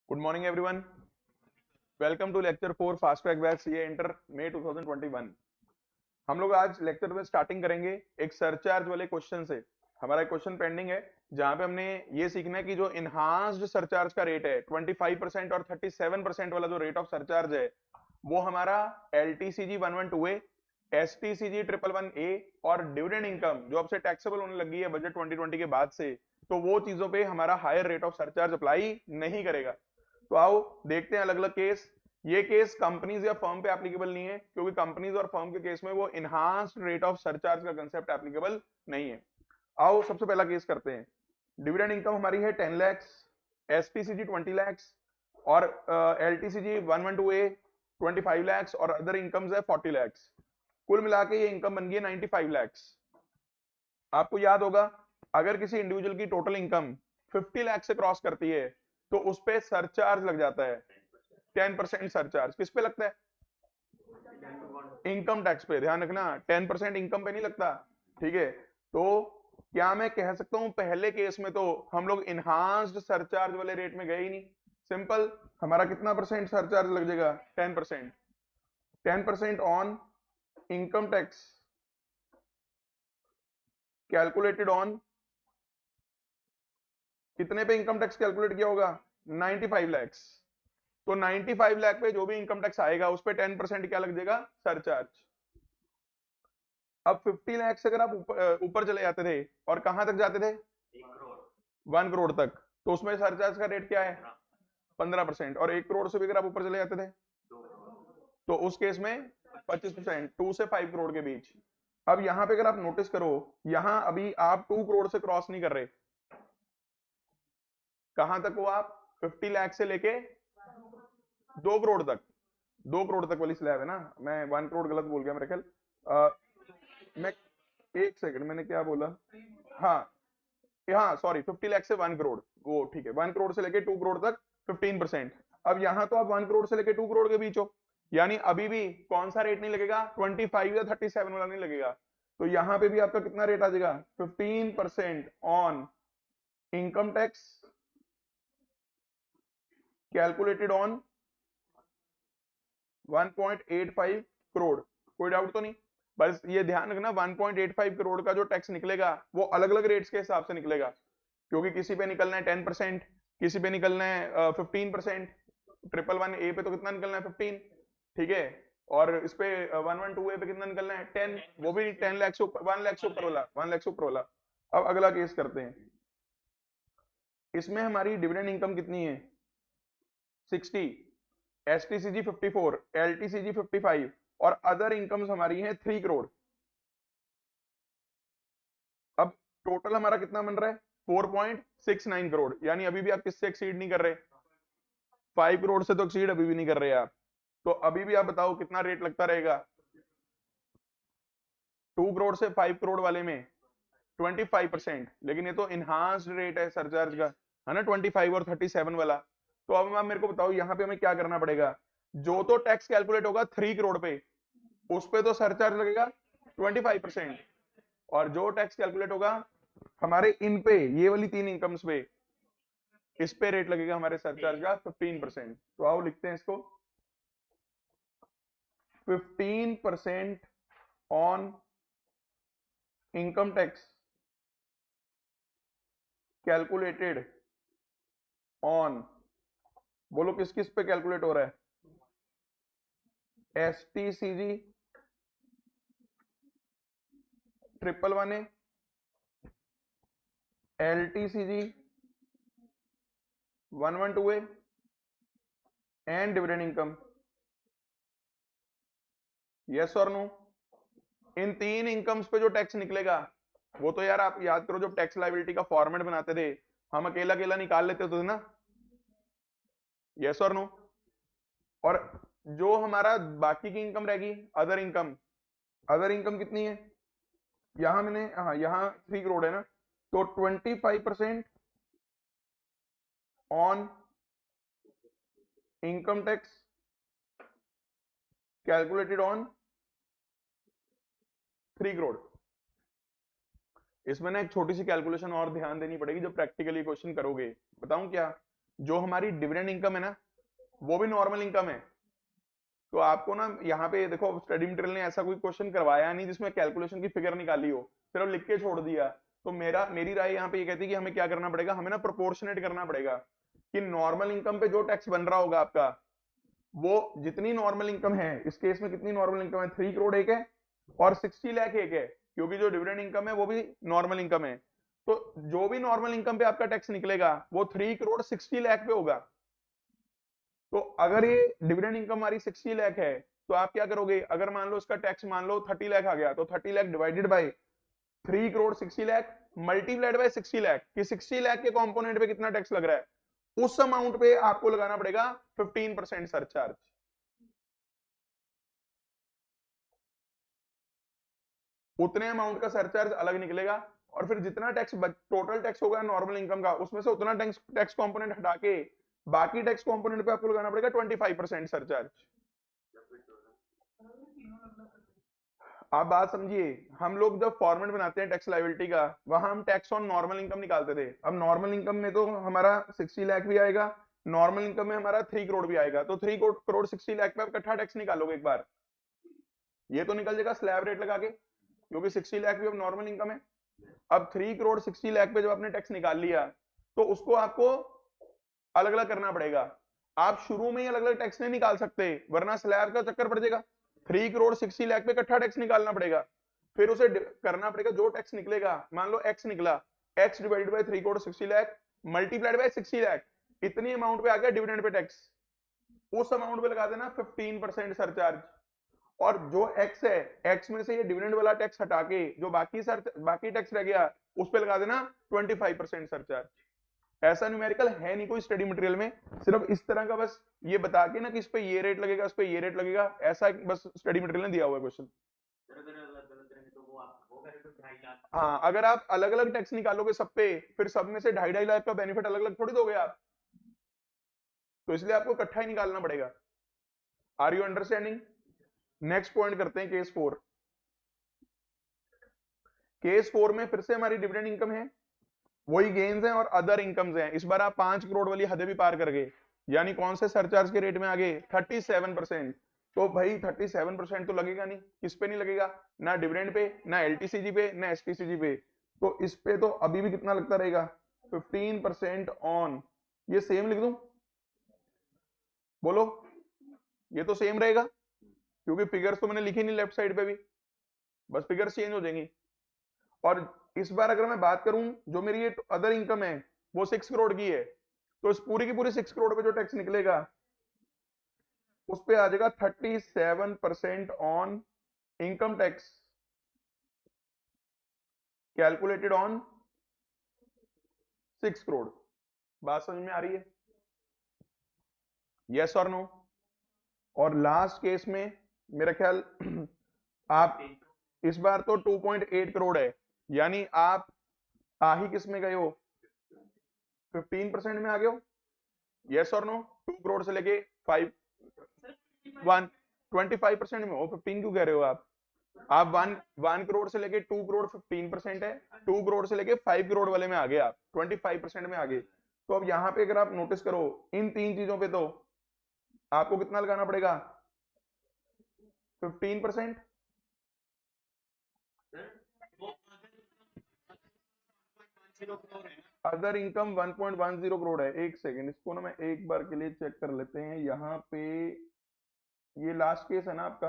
Good morning everyone, welcome to lecture 4 fast track batch CA inter May 2021। हम लोग आज lecture में starting करेंगे एक सरचार्ज वाले क्वेश्चन से। हमारा एक क्वेश्चन पेंडिंग है जहां पे हमने ये सीखना है कि जो इनहांस्ड सरचार्ज का रेट है 25% और 37% वाला जो रेट ऑफ सरचार्ज है वो हमारा LTCG 112A, STCG 111A और डिविडेंड इनकम जो अब से टैक्सेबल होने लगी है बजट 2020 के बाद से, तो वो चीजों पे हमारा higher rate of surcharge apply नहीं करेगा। तो आओ देखते हैं अलग अलग केस। ये केस कंपनीज या फर्म पे एप्लीकेबल नहीं है क्योंकि कंपनीज और फर्म के केस में वो इनहांस्ड रेट ऑफ सरचार्ज का कंसेप्ट एप्लीकेबल नहीं है। आओ सबसे पहला केस करते हैं। डिविडेंड इनकम हमारी है 10 lakhs, STCG 20 lakhs और LTCG 112A 25 lakhs और अदर इनकम्स है 40 lakhs। कुल मिला के ये इनकम बन गई 95 lakhs। आपको याद होगा अगर किसी इंडिविजुअल की टोटल इनकम 50 लाख से क्रॉस करती है तो उस पे सरचार्ज लग जाता है 10% सरचार्ज। किस पे लगता है? इनकम टैक्स पे। ध्यान रखना 10% इनकम पे नहीं लगता, ठीक है। तो क्या मैं कह सकता हूं पहले केस में तो हम लोग इनहांस्ड सरचार्ज वाले रेट में गए ही नहीं। सिंपल, हमारा कितना परसेंट सरचार्ज लग जाएगा? 10%। 10% on income tax calculated on कितने पे इनकम टैक्स कैलकुलेट किया होगा? 95 lakhs। तो 95 लाख पे जो भी इनकम टैक्स आएगा उस पे 10% क्या लग जाएगा? सरचार्ज। अब 50 लाख से अगर आप ऊपर चले जाते थे और कहां तक जाते थे? 1 करोड़ तक, तो उसमें सरचार्ज का रेट क्या है? 15%। और 1 करोड़ से भी अगर आप ऊपर चले जाते थे तो उस केस में 25%, 2 से 5 करोड़ के बीच। अब यहां पे अगर आप नोटिस करो, यहां अभी आप 2 करोड़ से क्रॉस नहीं कर रहे। कहां तक हो आप? 50 लाख से लेके 2 करोड़ तक। 2 करोड़ तक वाली स्लैब है ना, मैं 1 करोड़ गलत बोल गया मेरे ख्याल। मैं एक सेकंड, मैंने क्या बोला? हाँ हाँ सॉरी, 50 लाख से 1 करोड़, वो ठीक है। 1 करोड़ से लेके 2 करोड़ तक 15%। अब यहाँ तो आप 1 करोड़ से लेके 2 करोड़ के बीच हो, यानी अभी भी कौन सा रेट नहीं लगेगा? 25 या 37 वाला नहीं लगेगा। तो यहाँ पे भी आपका कितना रेट आ जाएगा? 15% on income tax calculated on 1.85 crore. कोई डाउट तो नहीं? बस ये ध्यान रखना 1.85 करोड़ का जो टैक्स निकलेगा वो अलग अलग रेट्स के हिसाब से निकलेगा, क्योंकि किसी पे निकलना है 10%, किसी पे निकलना है 15%। 111A पे तो कितना निकलना है? 15, ठीक है। और इस पे 112A पे कितना निकलना है? 10, वो भी 10 लाख से ऊपर, 1 लाख से ऊपर वाला, 1 लाख से ऊपर वाला। अब अगला केस करते हैं। इसमें हमारी डिविडेंड इनकम कितनी है? 60, STCG 54, LTCG 55 और अदर इनकम्स हमारी हैं 3 करोड़। अब टोटल हमारा कितना बन रहा है? 4.69 करोड़, यानी अभी भी आप किससे एक्सीड नहीं कर रहे? 5 करोड़ से तो एक्सीड अभी भी नहीं कर रहे आप। तो अभी भी आप बताओ कितना रेट लगता रहेगा? 2 करोड़ से 5 करोड़ वाले में 25%, लेकिन ये तो इनहांस्ड रेट है सरचार्ज का, है ना, 25 और 37 वाला। तो अब आप मेरे को बताओ यहाँ पे हमें क्या करना पड़ेगा? जो तो टैक्स कैलकुलेट होगा 3 करोड़ पे, उस पे तो सरचार्ज लगेगा 25%। और जो टैक्स कैलकुलेट होगा हमारे इन पे, ये वाली 3 इनकम्स पे, इस पे रेट लगेगा हमारे सरचार्ज का 15%। तो आओ लिखते हैं इसको, 15% on income tax calculated on, बोलो किस किस पे कैलकुलेट हो रहा है? STCG 111A, LTCG 112A and dividend income. Yes और नो? इन 3 इनकम्स पे जो टैक्स निकलेगा वो तो यार आप याद करो, जब टैक्स लायबिलिटी का फॉर्मेट बनाते थे हम अकेला अकेला निकाल लेते थे ना। यस और नो? और जो हमारा बाकी की इनकम रहेगी, अदर इनकम, अदर इनकम कितनी है? यहां मैंने, हाँ यहाँ 3 करोड़ है ना, तो 25% on income tax calculated on 3 crore. इसमें ना एक छोटी सी कैलकुलेशन और ध्यान देनी पड़ेगी जब प्रैक्टिकली क्वेश्चन करोगे। बताऊं क्या? जो हमारी डिविडेंड इनकम है ना वो भी नॉर्मल इनकम है। तो आपको ना यहाँ पे देखो स्टडी मटेरियल ने ऐसा कोई क्वेश्चन करवाया नहीं जिसमें कैलकुलेशन की फिगर निकाली हो, सिर्फ लिख के छोड़ दिया। तो मेरी राय यहाँ पे ये कहती है कि हमें क्या करना पड़ेगा, हमें ना प्रोपोर्शनेट करना पड़ेगा कि नॉर्मल इनकम पे जो टैक्स बन रहा होगा आपका, वो जितनी नॉर्मल इनकम है, इस केस में कितनी नॉर्मल इनकम है, 3 करोड़ एक है और 60 लाख एक है, क्योंकि जो डिविडेंड इनकम है वो भी नॉर्मल इनकम है। तो जो भी नॉर्मल इनकम पे आपका टैक्स निकलेगा वो 3 करोड़ 60 लाख पे होगा। तो अगर ये डिविडेंड इनकम हमारी 60 लाख है तो आप क्या करोगे, अगर मान लो इसका टैक्स मान लो 30 लाख आ गया, तो 30 lakh divided by 3 crore 60 lakh multiplied by 60 lakh, कि 60 लाख के कंपोनेंट पे कितना टैक्स लग रहा है, उस अमाउंट पे आपको लगाना पड़ेगा 15% सरचार्ज। उतने अमाउंट का सरचार्ज अलग निकलेगा और फिर जितना टैक्स टोटल टैक्स होगा नॉर्मल इनकम का, उसमें से उतना टैक्स कंपोनेंट हटा के बाकी टैक्स कंपोनेंट पे आपको लगाना पड़ेगा 25% सरचार्ज। आप बात समझिए, हम लोग जब फॉर्मेट बनाते हैं टैक्स लायबिलिटी का, वहां हम टैक्स ऑन नॉर्मल इनकम निकालते थे। अब नॉर्मल इनकम में तो हमारा 60 लाख भी आएगा, नॉर्मल इनकम में हमारा 3 करोड़ भी आएगा, तो 3 करोड़ 60 लाख पे आप इकट्ठा टैक्स निकालोगे एक बार, ये तो निकल जाएगा स्लैब रेट लगा के, क्योंकि 60 लाख भी अब नॉर्मल इनकम है। अब 3 करोड़ 60 लाख पे जब आपने टैक्स निकाल लिया तो उसको आपको अलग अलग करना पड़ेगा। आप शुरू में ही अलग अलग टैक्स नहीं निकाल सकते वरना स्लैब का चक्कर पड़ जाएगा। 3 करोड़ 60 लाख पे इकट्ठा टैक्स निकालना पड़ेगा, फिर उसे करना पड़ेगा, जो टैक्स निकलेगा, मान लो एक्स निकला, x divided by 3 crore 60 lakh multiplied by 60 lakh, इतनी अमाउंट पे आ गया डिविडेंड पे टैक्स, उस अमाउंट पे लगा देना 15% सरचार्ज। और जो एक्स है, एक्स में से ये डिविडेंड वाला टैक्स हटा के जो बाकी टैक्स रह गया उस पे लगा देना 25% सरचार्ज। ऐसा न्यूमेरिकल है नहीं कोई स्टडी मटेरियल में, सिर्फ इस तरह का बस ये बता के ना कि इस पे ये रेट लगेगा, इस पे ये रेट लगेगा, ऐसा बस स्टडी मटेरियल ने दिया हुआ है क्वेश्चन। हाँ, अगर आप अलग अलग टैक्स निकालोगे सब पे, फिर सब में से 2.5-2.5 लाख का बेनिफिट अलग अलग थोड़ी दोगे आप, तो इसलिए आपको इकट्ठा ही निकालना पड़ेगा। Are you understanding? Next point करते हैं केस 4। केस 4 में फिर से हमारी डिविडेंड इनकम है, वही गेन्स हैं और अदर इनकम्स हैं। इस बार आप 5 करोड़ वाली हदें भी पार कर गए, यानी कौन से सरचार्ज के रेट में आ गए, 37%। तो भाई 37% तो लगेगा नहीं, किस पे नहीं लगेगा, ना डिविडेंड पे, ना एलटीसीजी पे, ना एसटीसीजी पे, तो इस पे तो अभी भी कितना लगता रहेगा, 15% ऑन, ये सेम लिख दूं, बोलो, ये तो सेम रहेगा क्योंकि फिगर्स तो मैंने लिखी नहीं लेफ्ट साइड पे भी, बस फिगर्स चेंज हो जाएंगी। और इस बार अगर मैं बात करूं, जो मेरी ये अदर इनकम है वो 6 करोड़ की है, तो इस पूरी की पूरी 6 करोड़ पे जो टैक्स निकलेगा उस पे आ जाएगा 37% on income tax calculated on 6 crore. बात समझ में आ रही है? यस और नो? और लास्ट केस में मेरा ख्याल आप इस बार तो 2.8 करोड़ है, यानी आप आ ही किस में गए हो, 15% में आ गए हो। यस और नो? 2 करोड़ से लेके 25% में हो, 15 क्यों कह रहे हो आप? आप 1 करोड़ से लेके 2 करोड़ 15% है, 2 करोड़ से लेके 5 करोड़ वाले में आ गए आप, 25% में आ गए। तो अब यहाँ पे अगर आप नोटिस करो इन 3 चीजों पे, तो आपको कितना लगाना पड़ेगा, 15%। अदर इनकम 1.10 करोड़ है। एक सेकेंड, इसको ना मैं एक बार के लिए चेक कर लेते हैं। यहाँ पे ये लास्ट केस है ना आपका,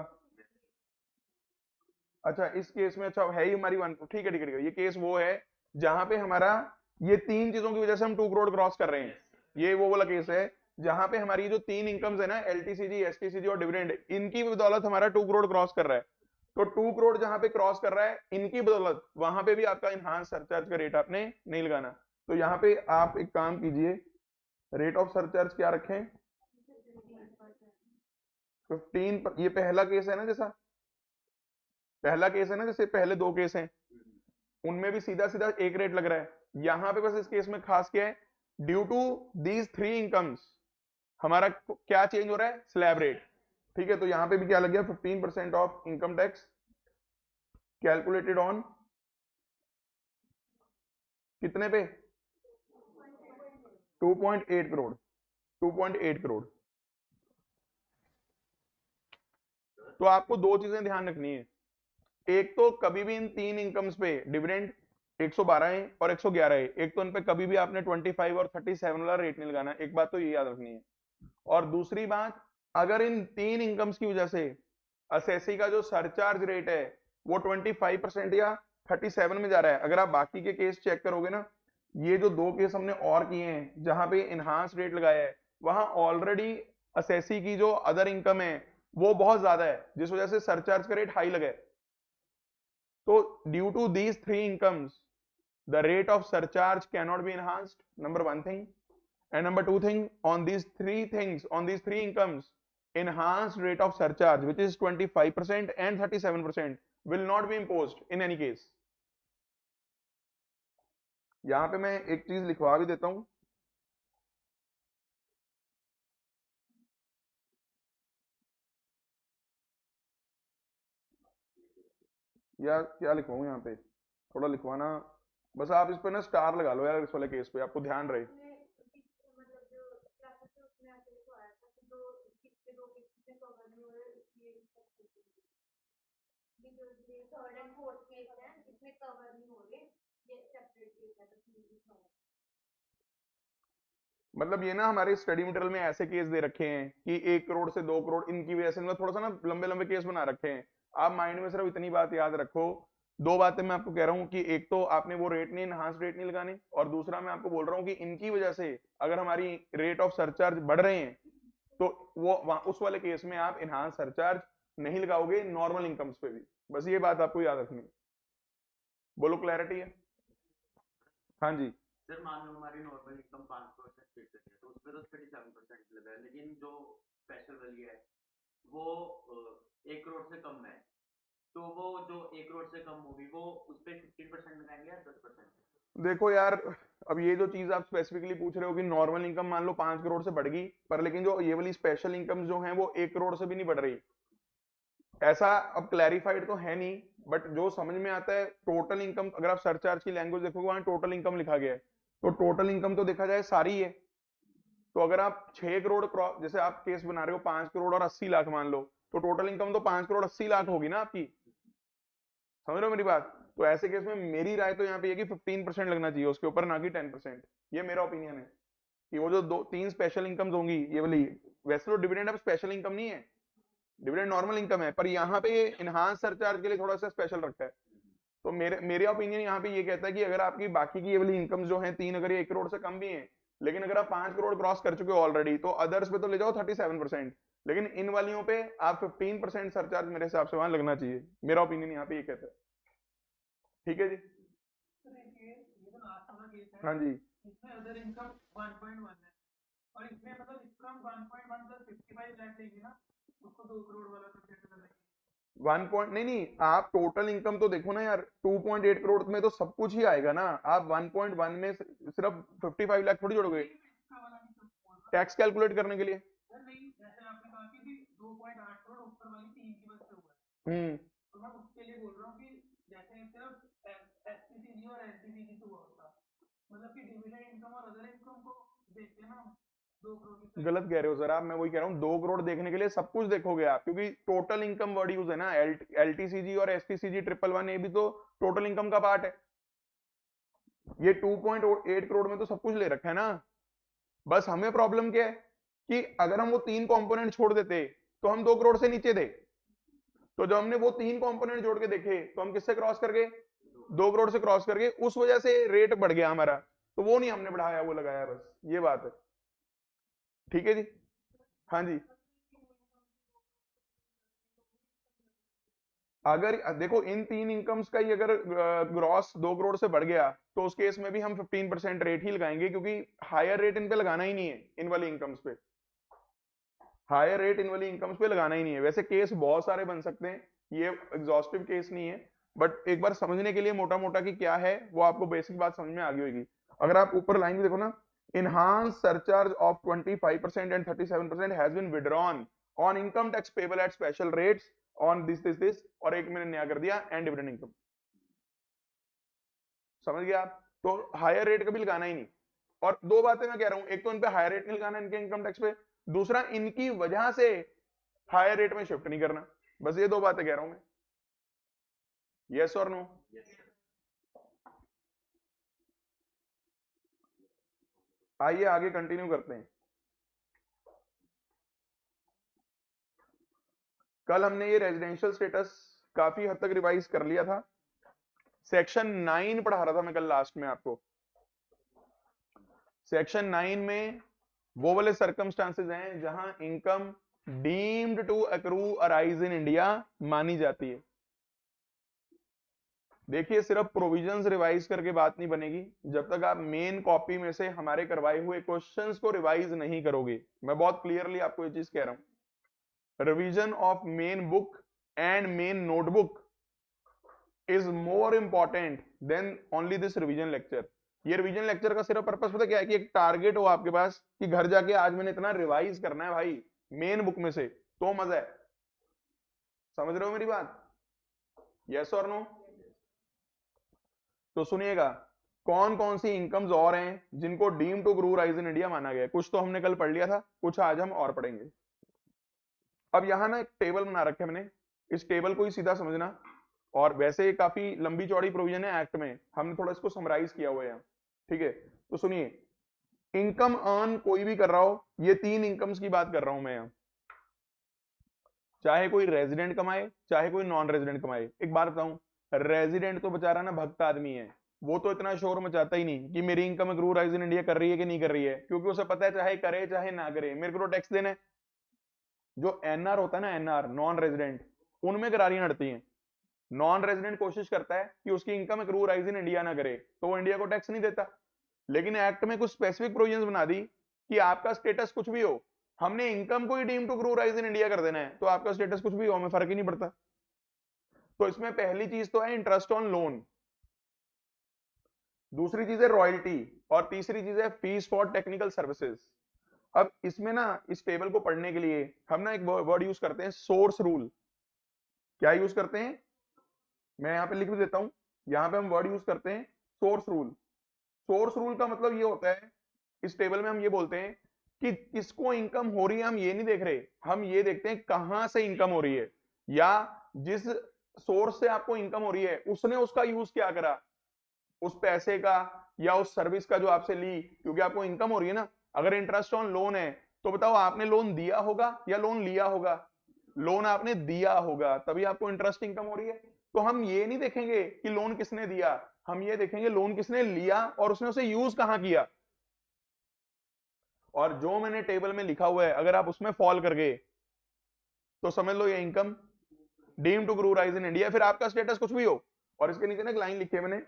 अच्छा इस केस में, अच्छा है ही हमारी वन, ठीक है ठीक है ठीक है, ये केस वो है जहां पे हमारा ये 3 चीजों की वजह से हम 2 करोड़ क्रॉस कर रहे हैं। ये वो वाला केस है जहां पे हमारी जो 3 इनकम्स है ना, एलटीसीजी, एसटीसीजी और डिविडेंड, इनकी बदौलत हमारा 2 करोड़ क्रॉस कर रहा है। तो 2 करोड़ जहां पे क्रॉस कर रहा है इनकी बदौलत, वहां पे भी आपका इनहांस सरचार्ज का रेट आपने नहीं लगाना। तो यहाँ पे आप एक काम कीजिए, रेट ऑफ सरचार्ज क्या रखें, 15। ये पहला केस है ना, जैसा पहला केस है ना, जैसे पहले 2 केस हैं उनमें भी सीधा सीधा एक रेट लग रहा है। यहां पे बस इस केस में खास क्या है, ड्यू टू दीज 3 इनकम्स हमारा क्या चेंज हो रहा है, स्लैब रेट। ठीक है, तो यहां पे भी क्या लग गया, 15% of income tax calculated on कितने पे, 2.8 करोड़ 2.8 करोड़। तो आपको दो चीजें ध्यान रखनी है, एक तो कभी भी इन तीन इनकम्स पे डिविडेंड 112 है और 111 है, एक तो इन पे कभी भी आपने 25 और 37 वाला रेट नहीं लगाना, एक बात तो ये याद रखनी है। और दूसरी बात, अगर इन तीन इनकम्स की वजह से असेसी का जो सरचार्ज रेट है वो 25% या 37 में जा रहा है, अगर आप बाकी के केस चेक करोगे ना, ये जो दो केस हमने और किए हैं जहां पे इनहांस रेट लगाया है, वहां ऑलरेडी असेसी की जो अदर इनकम है वो बहुत ज्यादा है, जिस वजह से सरचार्ज का रेट हाई लगा है। तो due to these three incomes the rate of surcharge cannot be enhanced, number one thing, and number two thing, on these three things, on these three incomes, enhanced rate of surcharge which is 25% and 37% will not be imposed in any case। यहां पे मैं एक चीज लिखवा भी देता हूं, या क्या लिखवाऊं, यहाँ पे थोड़ा लिखवाना, बस आप इस पे ना स्टार लगा लो यार, इस वाले केस पे आपको ध्यान रहे। मतलब ये ना हमारे स्टडी मटेरियल में ऐसे केस दे रखे हैं कि 1 करोड़ से 2 करोड़, इनकी वजह से मतलब थोड़ा सा ना लंबे लंबे केस बना रखे हैं। आप माइंड में सिर्फ इतनी बात याद रखो, दो बातें मैं आपको कह रहा हूँ कि एक तो आपने वो रेट नहीं, इनहांस रेट नहीं लगाने, और दूसरा मैं आपको बोल रहा हूँ कि इनकी वजह से अगर हमारी रेट ऑफ सरचार्ज बढ़ रहे हैं तो वो उस वाले केस में आप इनहांस सरचार्ज नहीं लगाओगे नॉर्मल इनकम्स पे भी। बस ये बात आपको याद रखनी है। बोलो, क्लैरिटी है? हाँ जी। सर मान लो हमारी नॉर्मल इनकम 5% फिक्स है तो उसमें तो 37% लगा है, लेकिन जो स्पेशल वाली है वो 1 करोड़ से कम है, तो वो जो 1 करोड़ से कम होगी वो उस पर 15% लगाएंगे या 10%? देखो यार, अब ये जो चीज आप स्पेसिफिकली पूछ रहे हो कि नॉर्मल इनकम मान लो 5 करोड़ से बढ़ गई, पर लेकिन जो ये वाली स्पेशल इनकम जो है वो 1 करोड़ से भी नहीं बढ़ रही, ऐसा अब क्लैरिफाइड तो है नहीं, बट जो समझ में आता है टोटल इनकम, अगर आप सरचार्ज की लैंग्वेज देखोगे वहां टोटल इनकम लिखा गया है, तो टोटल इनकम तो देखा जाए सारी है। तो अगर आप 6 करोड़ क्रॉस, जैसे आप केस बना रहे हो 5 करोड़ और 80 लाख मान लो, तो टोटल इनकम तो 5 करोड़ 80 लाख होगी ना आपकी, समझ रहे हो मेरी बात? तो ऐसे केस में मेरी राय तो यहाँ पे ये कि 15% लगना चाहिए उसके ऊपर, ना कि 10%। ये मेरा ओपिनियन है कि वो जो दो तीन स्पेशल इनकम्स होंगी ये वाली, वैसे तो डिविडेंड अब स्पेशल इनकम नहीं है, डिविडेंड नॉर्मल इनकम है, पर यहाँ पे ये इनहांस सरचार्ज के लिए थोड़ा सा स्पेशल रखा है। तो मेरे ओपिनियन यहाँ पे ये कहता है कि अगर आपकी बाकी की ये वाली इनकम जो है तीन, अगर ये 1 करोड़ से कम भी है, लेकिन अगर आप 5 करोड़ क्रॉस कर चुके हो ऑलरेडी, तो अदर्स पे तो ले जाओ 37%, लेकिन इन वालियों पे आप 15% सरचार्ज मेरे हिसाब से वहां लगना चाहिए। मेरा ओपिनियन यहाँ पे ये कहता है। ठीक है जी। हाँ जी। इसमें अदर इनकम 1.1 है और इसमें मतलब इसका हम 1.1 प्लस 55 लाख लेंगे ना, उसको 2 करोड़ वाला कंसिडर करेंगे। 1 पॉइंट नहीं नहीं, आप टोटल इनकम तो देखो ना यार, 2.8 करोड़ में तो सब कुछ ही आएगा ना, आप 1.1 में सिर्फ 55 लाख थोड़ी जोड़ोगे इसका वाला नहीं सब बोल रहा टैक्स कैलकुलेट करने के लिए। सर, नहीं जैसे आपने कहा कि 2.8 करोड़ ऊपर वाली तीन की वजह से हुआ है, तो मैं उसके लिए बोल रहा हूँ कि जैसे सिर्फ एसटीसीजी और एनटीसीजी से हुआ होता, मतलब कि डिविडेंड इनकम और अदर इनकम को देखते हैं ना हम 2 करोड़ की तरह। गलत कह रहे हो सर आप, मैं वही कह रहा हूँ 2 करोड़ देखने के लिए सब कुछ देखोगे आप, क्योंकि टोटल इनकम वर्ड यूज है ना, एलटीसीजी और एसटीसीजी 111 ये भी तो टोटल इनकम का पार्ट है। ये 2.8 करोड़ में तो सब कुछ ले रखा है ना। बस हमें प्रॉब्लम क्या है कि अगर हम वो तीन कंपोनेंट छोड़ देते तो हम 2 करोड़ से नीचे थे, तो जब हमने वो तीन कंपोनेंट जोड़ के देखे तो हम किससे क्रॉस कर गए? 2 करोड़ से क्रॉस कर गए, उस वजह से रेट बढ़ गया हमारा, तो वो नहीं हमने बढ़ाया, वो लगाया, बस ये बात है। ठीक है जी। हाँ जी। अगर देखो इन तीन इनकम्स का ही अगर ग्रॉस 2 करोड़ से बढ़ गया तो उस केस में भी हम 15% रेट ही लगाएंगे, क्योंकि हायर रेट इन पे लगाना ही नहीं है, इन वाली इनकम्स पे हायर रेट इन वाली इनकम्स पे लगाना ही नहीं है। वैसे केस बहुत सारे बन सकते हैं, ये एग्जॉस्टिव केस नहीं है, बट एक बार समझने के लिए मोटा मोटा कि क्या है वो आपको बेसिक बात समझ में आ गई होगी। अगर आप ऊपर लाइन में देखो ना, enhanced surcharge of 25% and 37% has been withdrawn on income tax payable at special rates on this और एक मैंने नया कर दिया एंड डिविडेंड इनकम। समझ गया आप? तो हायर रेट कभी लगाना ही नहीं। और दो बातें मैं कह रहा हूं, एक तो इन पे हायर रेट नहीं लगाना इनके इनकम टैक्स पे, दूसरा इनकी वजह से हायर रेट में शिफ्ट नहीं करना। बस ये दो बातें कह रहा हूं मैं। यस और नो? आइए आगे कंटिन्यू करते हैं। कल हमने ये रेजिडेंशियल स्टेटस काफी हद तक रिवाइज कर लिया था। सेक्शन 9 पढ़ा रहा था मैं कल लास्ट में आपको। सेक्शन 9 में वो वाले सर्कमस्टांसेस हैं जहां income deemed to accrue arise in India मानी जाती है। देखिए सिर्फ प्रोविजंस रिवाइज करके बात नहीं बनेगी जब तक आप मेन कॉपी में से हमारे करवाए हुए क्वेश्चंस को रिवाइज नहीं करोगे। मैं बहुत क्लियरली आपको ये चीज कह रहा हूं, revision of main book and main notebook is more important than only this revision lecture. ये रिवीजन लेक्चर का सिर्फ पर्पस पता क्या है कि एक टारगेट हो आपके पास कि घर जाके आज मैंने इतना रिवाइज करना है भाई मेन बुक में से, तो मजा है। समझ रहे हो मेरी बात? यस और नो? तो सुनिएगा कौन कौन सी इनकम्स और हैं जिनको deem to accrue arise in India माना गया। कुछ तो हमने कल पढ़ लिया था, कुछ आज हम और पढ़ेंगे। अब यहां ना एक टेबल बना रखे हमने, इस टेबल को ही सीधा समझना। और वैसे काफी लंबी चौड़ी प्रोविजन है एक्ट में, हमने थोड़ा इसको समराइज किया हुआ है। ठीक है, तो सुनिए, इनकम अर्न कोई भी कर रहा हो, ये तीन इनकम्स की बात कर रहा हूं मैं यहां, चाहे कोई रेजिडेंट कमाए चाहे कोई नॉन रेजिडेंट कमाए। एक बात बताऊं, रेजिडेंट तो बेचारा ना भक्त आदमी है, वो तो इतना शोर मचाता ही नहीं कि मेरी income accrue arise in India कर रही है कि नहीं कर रही है, क्योंकि उसे पता है चाहे करे चाहे ना करे मेरे को तो टैक्स देना है। जो एनआर होता है ना, एनआर नॉन रेजिडेंट, उनमें करारियां अड़ती हैं। नॉन रेजिडेंट कोशिश करता है कि उसकी income accrue rise in India ना करे, तो वो इंडिया को टैक्स नहीं देता। लेकिन एक्ट में कुछ स्पेसिफिक प्रोविजंस बना दी कि आपका स्टेटस कुछ भी हो, हमने इनकम को ही deem to accrue arise in India कर देना है, तो आपका स्टेटस कुछ भी हो हमें फर्क ही नहीं पड़ता। तो इसमें पहली चीज तो है इंटरेस्ट ऑन लोन, दूसरी चीज है रॉयल्टी, और तीसरी चीज है फीस फॉर टेक्निकल सर्विसेज। अब इसमें ना इस टेबल को पढ़ने के लिए हम ना एक वर्ड यूज करते हैं, सोर्स रूल। क्या यूज करते हैं? मैं यहाँ पे लिख भी देता हूं, यहाँ पे हम वर्ड यूज करते हैं सोर्स रूल। सोर्स रूल का मतलब ये होता है, इस टेबल में हम ये बोलते हैं कि किसको इनकम हो रही है हम ये नहीं देख रहे, हम ये देखते हैं कहां से इनकम हो रही है, या जिस सोर्स से आपको इनकम हो रही है उसने उसका यूज क्या करा, उस पैसे का या उस सर्विस का जो आपसे ली, क्योंकि आपको इनकम हो रही है ना। अगर इंटरेस्ट ऑन लोन है तो बताओ आपने लोन दिया होगा या लोन लिया होगा? लोन आपने दिया होगा, तभी आपको इंटरेस्ट इनकम हो रही है। तो हम ये नहीं देखेंगे कि लोन किसने दिया, हम ये देखेंगे लोन किसने लिया और उसने उसे यूज कहां किया। और जो मैंने टेबल में लिखा हुआ है अगर आप उसमें फॉल कर गए तो समझ लो ये income deem to accrue arise in India, फिर आपका स्टेटस कुछ भी हो। और इसके नीचे ना एक लाइन लिखी है मैंने,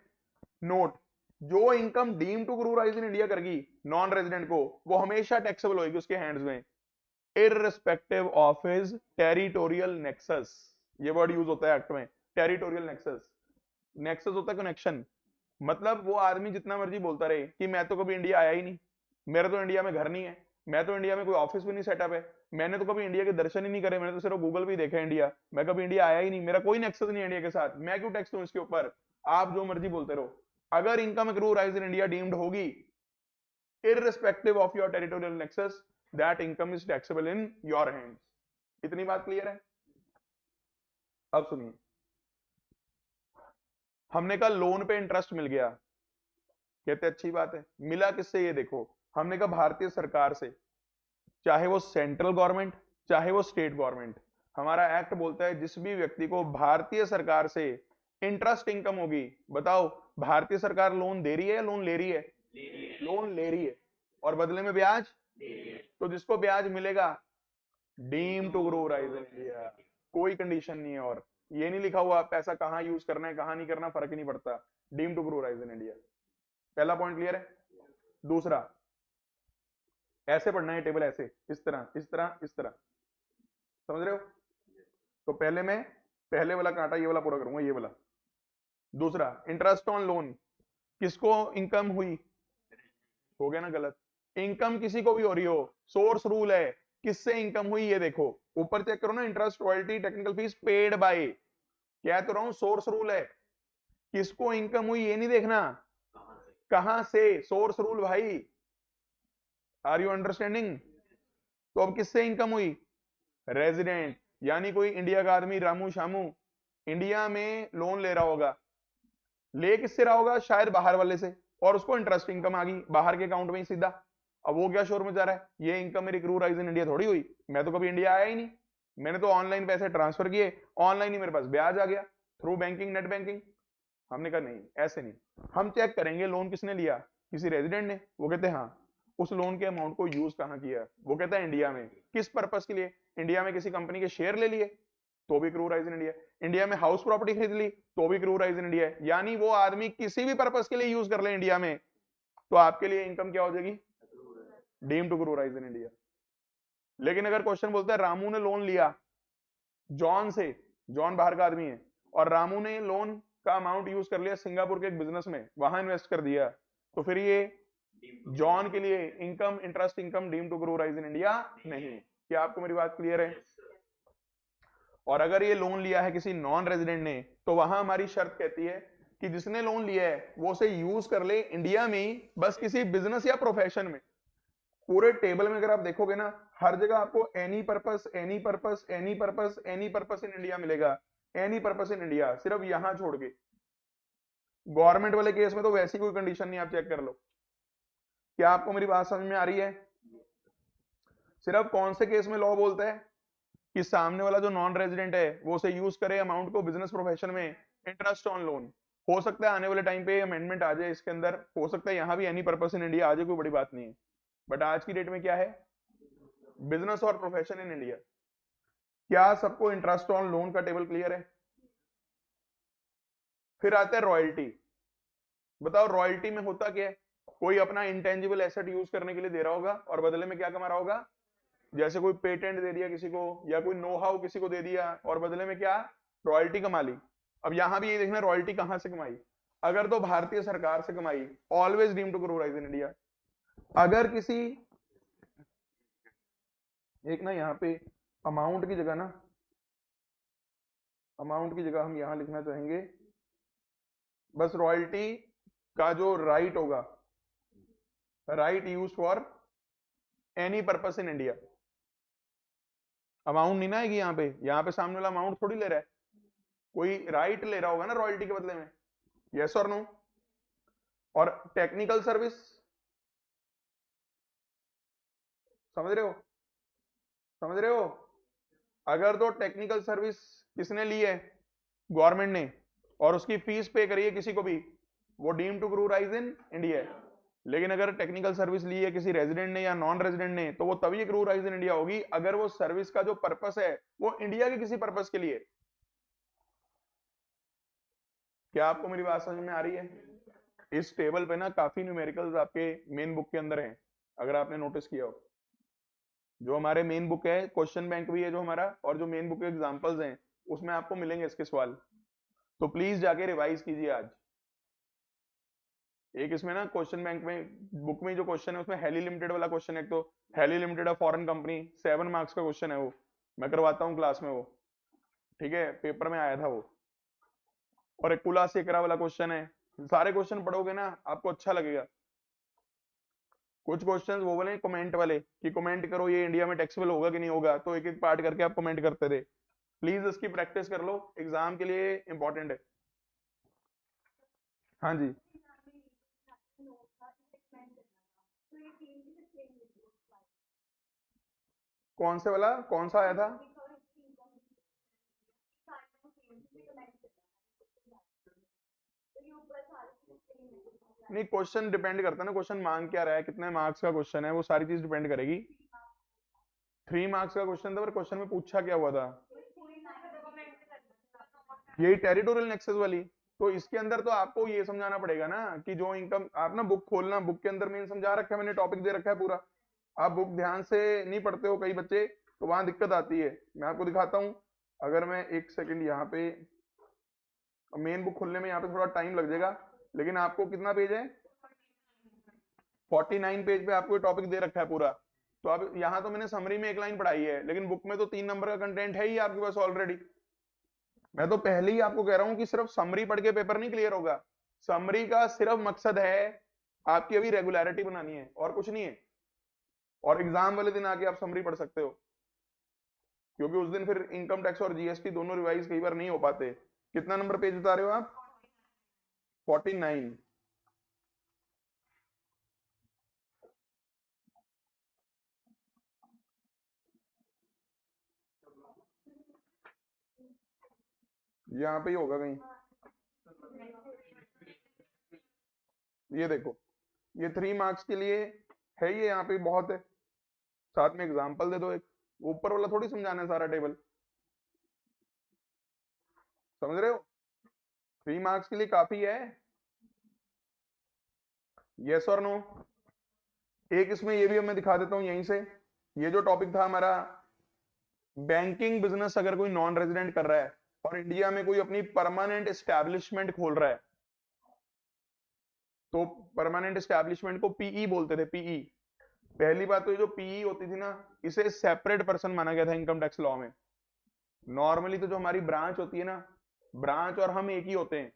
नोट, जो income deem to accrue arise in India करेगी नॉन रेजिडेंट को, वो हमेशा टैक्सेबल होगी उसके हैंड्स में, irrespective of his territorial nexus. ये वर्ड यूज होता है एक्ट में, टेरिटोरियल नेक्सस। नेक्सस होता है कनेक्शन, मतलब वो आदमी जितना मर्जी बोलता रहे कि मैं तो कभी इंडिया आया ही नहीं, मेरा तो इंडिया में घर नहीं है, मैं तो इंडिया में कोई ऑफिस भी नहीं सेटअप है, मैंने तो कभी इंडिया के दर्शन ही नहीं करे, मैंने तो सिर्फ गूगल पे देखा है इंडिया, मैं कभी इंडिया आया ही नहीं, मेरा कोई नेक्सस नहीं है इंडिया के साथ, मैं क्यों टैक्स दूं इसके ऊपर? आप जो मर्जी बोलते रहो, अगर income accrue arise in India deemed होगी irrespective of your territorial nexus, that income is taxable in your hands. इतनी बात क्लियर है? अब सुनिए, हमने कहा लोन पे इंटरेस्ट मिल गया, कहते अच्छी बात है, मिला किससे ये देखो, हमने कहा भारतीय सरकार से, चाहे वो सेंट्रल गवर्नमेंट चाहे वो स्टेट गवर्नमेंट। हमारा एक्ट बोलता है जिस भी व्यक्ति को भारतीय सरकार से इंटरेस्ट इनकम होगी, बताओ भारतीय सरकार लोन दे रही है या लोन ले रही है? लोन ले रही है, और बदले में ब्याज, तो जिसको ब्याज मिलेगा deem to accrue arise in India, कोई कंडीशन नहीं है। और ये नहीं लिखा हुआ पैसा कहां यूज करना है कहां नहीं करना, फर्क ही नहीं पड़ता, deem to accrue arise in India. पहला पॉइंट क्लियर है? दूसरा, ऐसे पढ़ना है टेबल, ऐसे इस तरह इस तरह इस तरह, समझ रहे हो? तो पहले मैं पहले वाला कांटा ये वाला पूरा करूंगा, ये वाला। दूसरा, इंटरेस्ट ऑन लोन, किसको इनकम हुई, हो गया ना गलत, इनकम किसी को भी हो रही हो, सोर्स रूल है, किससे इनकम हुई ये देखो, ऊपर चेक करो ना, interest royalty technical fees paid by, क्या तो रहा हूं सोर्स रूल है, किसको इनकम हुई ये नहीं देखना, कहां से, सोर्स रूल भाई। Are you understanding? तो अब किससे इनकम हुई? रेजिडेंट, यानी कोई इंडिया का आदमी रामू शामू इंडिया में लोन ले रहा होगा, ले किससे रहा होगा? शायद बाहर वाले से, और उसको इंटरेस्ट इनकम आ गई बाहर के अकाउंट में ही सीधा। अब वो क्या शोर मचा रहा है, ये इनकम मेरी क्रू राइज इन इंडिया थोड़ी हुई, मैं तो कभी इंडिया आया ही नहीं, मैंने तो ऑनलाइन पैसे ट्रांसफर किए, ऑनलाइन ही मेरे पास ब्याज आ गया थ्रू बैंकिंग, नेट बैंकिंग। हमने कहा नहीं, ऐसे नहीं, हम चेक करेंगे लोन किसने लिया, किसी रेजिडेंट ने। वो कहते हैं हाँ, उस लोन के अमाउंट को यूज कहाँ किया? वो कहता है इंडिया में। किस पर्पस के लिए? इंडिया में किसी कंपनी के शेयर ले लिए तो भी crew arise in India, India में हाउस प्रॉपर्टी खरीद ली तो भी क्रू राइज इन इंडिया। यानी वो आदमी किसी भी पर्पस के लिए यूज कर ले इंडिया में, तो आपके लिए इनकम क्या हो जाएगी? Deem to accrue arise in India. लेकिन अगर क्वेश्चन बोलता है रामू ने लोन लिया जॉन से, जॉन बाहर का आदमी है, और रामू ने लोन का अमाउंट यूज कर लिया सिंगापुर के एक बिजनेस में, वहां इन्वेस्ट कर दिया, तो फिर ये जॉन के लिए income, interest income deem to accrue arise in India नहीं। क्या आपको मेरी बात क्लियर है? और अगर ये लोन लिया है किसी नॉन रेजिडेंट ने, तो वहां हमारी शर्त कहती है कि जिसने लोन लिया है वो उसे यूज कर ले इंडिया में ही, बस किसी बिजनेस या प्रोफेशन में। पूरे टेबल में अगर आप देखोगे ना, हर जगह आपको any purpose, any purpose, any purpose, any purpose in India मिलेगा, एनी पर्पस इन इंडिया, सिर्फ यहां छोड़ के। गवर्नमेंट वाले केस में तो वैसी कोई कंडीशन नहीं, आप चेक कर लो। क्या आपको मेरी बात समझ में आ रही है? सिर्फ कौन से केस में लॉ बोलता है कि सामने वाला जो नॉन रेजिडेंट है वो उसे यूज करे अमाउंट को बिजनेस प्रोफेशन में, इंटरेस्ट ऑन लोन। हो सकता है आने वाले टाइम पे अमेंडमेंट आ जाए इसके अंदर, हो सकता है यहां भी एनी पर्पस इन इंडिया आ जाए, कोई बड़ी बात नहीं है, बट आज की डेट में क्या है? बिजनेस और प्रोफेशन इन इंडिया। क्या सबको इंटरेस्ट ऑन लोन का टेबल क्लियर है? फिर आता है रॉयल्टी। बताओ रॉयल्टी में होता क्या है? कोई अपना इंटेंजिबल एसेट यूज करने के लिए दे रहा होगा और बदले में क्या कमा रहा होगा? जैसे कोई पेटेंट दे दिया किसी को, या कोई नो हाउ किसी को दे दिया, और बदले में क्या? रॉयल्टी कमा ली। अब यहां भी ये देखना रॉयल्टी कहां से कमाई। अगर तो भारतीय सरकार से कमाई, always deem to accrue arise in India. अगर किसी एक ना यहाँ पे अमाउंट की जगह ना, अमाउंट की जगह हम यहां लिखना चाहेंगे बस रॉयल्टी का जो राइट होगा, right use for any purpose in India. Amount नहीं ना आएगी यहाँ पे सामने वाला अमाउंट थोड़ी ले रहा है, कोई राइट ले रहा होगा ना रॉयल्टी के बदले में, यस और नो। और टेक्निकल सर्विस, समझ रहे हो? समझ रहे हो? अगर तो टेक्निकल सर्विस किसने ली है? गवर्नमेंट ने, और उसकी फीस पे करी है किसी को भी, वो deem to accrue arise in India है। लेकिन अगर टेक्निकल सर्विस ली है किसी रेजिडेंट ने या नॉन रेजिडेंट ने, तो वो तभी क्रू राइज इन इंडिया होगी अगर वो सर्विस का जो पर्पस है वो इंडिया के किसी पर्पस के लिए। क्या आपको मेरी बात समझ में आ रही है? इस टेबल पे ना काफी न्यूमेरिकल्स आपके मेन बुक के अंदर हैं, अगर आपने नोटिस किया हो। जो हमारे मेन बुक है, क्वेश्चन बैंक भी है जो हमारा, और जो मेन बुक के एग्जांपल्स हैं उसमें आपको मिलेंगे इसके सवाल, तो प्लीज जाके रिवाइज कीजिए आज। एक इसमें ना क्वेश्चन बैंक में बुक में जो क्वेश्चन है उसमें हेली लिमिटेड वाला क्वेश्चन है, एक तो Hailey limited foreign company, 7 marks का क्वेश्चन है वो, मैं करवाता हूँ क्लास में वो, ठीक है, पेपर में आया था वो। और एक कुला सेकरा वाला क्वेश्चन है। सारे क्वेश्चन पढ़ोगे ना आपको अच्छा लगेगा। कुछ क्वेश्चंस वो वाले कमेंट वाले कि कमेंट करो ये इंडिया में टैक्सेबल होगा कि नहीं होगा, तो एक एक पार्ट करके आप कमेंट करते रहे। प्लीज इसकी प्रैक्टिस कर लो, एग्जाम के लिए इंपॉर्टेंट है। हाँ जी, कौन से वाला, कौन सा आया था? नहीं, क्वेश्चन डिपेंड करता है ना, क्वेश्चन मांग क्या रहा है, कितने मार्क्स का क्वेश्चन है, वो सारी चीज डिपेंड करेगी। 3 मार्क्स का क्वेश्चन था, पर क्वेश्चन में पूछा क्या हुआ था? यही टेरिटोरियल नेक्सस वाली। तो इसके अंदर तो आपको ये समझाना पड़ेगा ना कि जो इनकम, आप ना बुक खोलना, बुक के अंदर मेन समझा रखा है मैंने, टॉपिक दे रखा है पूरा। आप बुक ध्यान से नहीं पढ़ते हो कई बच्चे, तो वहां दिक्कत आती है। मैं आपको दिखाता हूँ, अगर मैं एक सेकंड यहाँ पे, मेन बुक खोलने में यहाँ पे थोड़ा टाइम लग जाएगा, लेकिन आपको कितना पेज है? 49 पेज पे आपको टॉपिक दे रखा है पूरा। तो अब यहाँ तो मैंने समरी में एक लाइन पढ़ाई है, लेकिन बुक में तो 3 नंबर का कंटेंट है ही आपके पास ऑलरेडी। मैं तो पहले ही आपको कह रहा हूं कि सिर्फ समरी पढ़ के पेपर नहीं क्लियर होगा। समरी का सिर्फ मकसद है आपकी अभी रेगुलरिटी बनानी है, और कुछ नहीं है। और एग्जाम वाले दिन आके आप समरी पढ़ सकते हो, क्योंकि उस दिन फिर इनकम टैक्स और जीएसटी दोनों रिवाइज कई बार नहीं हो पाते। कितना नंबर पेज बता रहे हो आप? 49। यहाँ पे ही होगा कहीं, ये देखो, ये 3 मार्क्स के लिए है, ये यहाँ पे बहुत है। साथ में एग्जाम्पल दे दो एक, ऊपर वाला थोड़ी समझाना है सारा टेबल, समझ रहे हो? 3 मार्क्स के लिए काफी है। यस और नो? एक इसमें ये भी मैं दिखा देता हूं यहीं से, ये जो टॉपिक था हमारा, बैंकिंग बिजनेस अगर कोई नॉन रेजिडेंट कर रहा है और इंडिया में कोई अपनी परमानेंट एस्टैब्लिशमेंट खोल रहा है, तो परमानेंट एस्टैब्लिशमेंट को पीई बोलते थे, पीई। पहली बात तो ये जो पीई होती थी ना, इसे सेपरेट पर्सन माना गया था इनकम टैक्स लॉ में। नॉर्मली तो जो हमारी ब्रांच होती है ना, ब्रांच और हम एक ही होते हैं।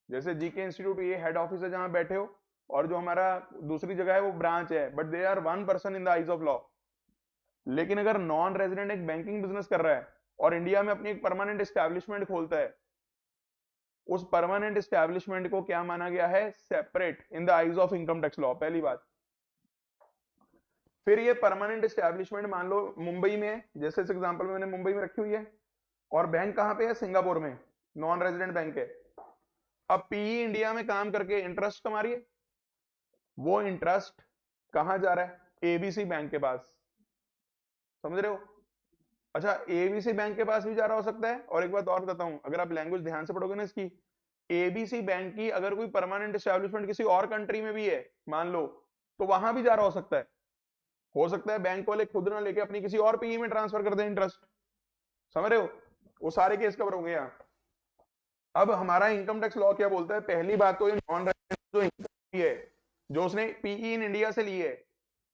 जैसे जीके इंस्टीट्यूट ये हेड ऑफिस है जहां बैठे हो, और जो हमारा दूसरी जगह है वो ब्रांच है, but they are one person in the eyes of law. लेकिन अगर नॉन रेजिडेंट एक बैंकिंग बिजनेस कर रहा है और इंडिया में अपनी एक परमानेंट एस्टैब्लिशमेंट खोलता है, उस परमानेंट एस्टैब्लिशमेंट को क्या माना गया है? Separate in the eyes of income tax law, पहली बात। फिर ये परमानेंट एस्टैब्लिशमेंट मान लो मुंबई में है, जैसे इस एग्जांपल में मैंने मुंबई में रखी हुई है, और बैंक कहां पे है? सिंगापुर में, नॉन रेजिडेंट बैंक है। अब पीई इंडिया में काम करके इंटरेस्ट कमा रही है, वो इंटरेस्ट कहां जा रहा है? एबीसी बैंक के पास, समझ रहे हो? अच्छा, एबीसी बैंक के पास भी जा रहा हो सकता है। और एक बात और बताता हूं, अगर आप लैंग्वेज ध्यान से पढ़ोगे ना इसकी, एबीसी बैंक की अगर कोई परमानेंट एस्टैब्लिशमेंट किसी और कंट्री में भी है मान लो, तो वहां भी जा रहा हो सकता है बैंक वाले खुद ना लेके अपनी किसी और पीई में ट्रांसफर कर दें इंटरेस्ट, समझ रहे हो? वो सारे केस कवर होंगे यहाँ। अब हमारा इनकम टैक्स लॉ क्या बोलता है? पहली बात तो ये नॉन रेजिडेंट जो इनकम है, जो उसने पीई इन इंडिया से ली है,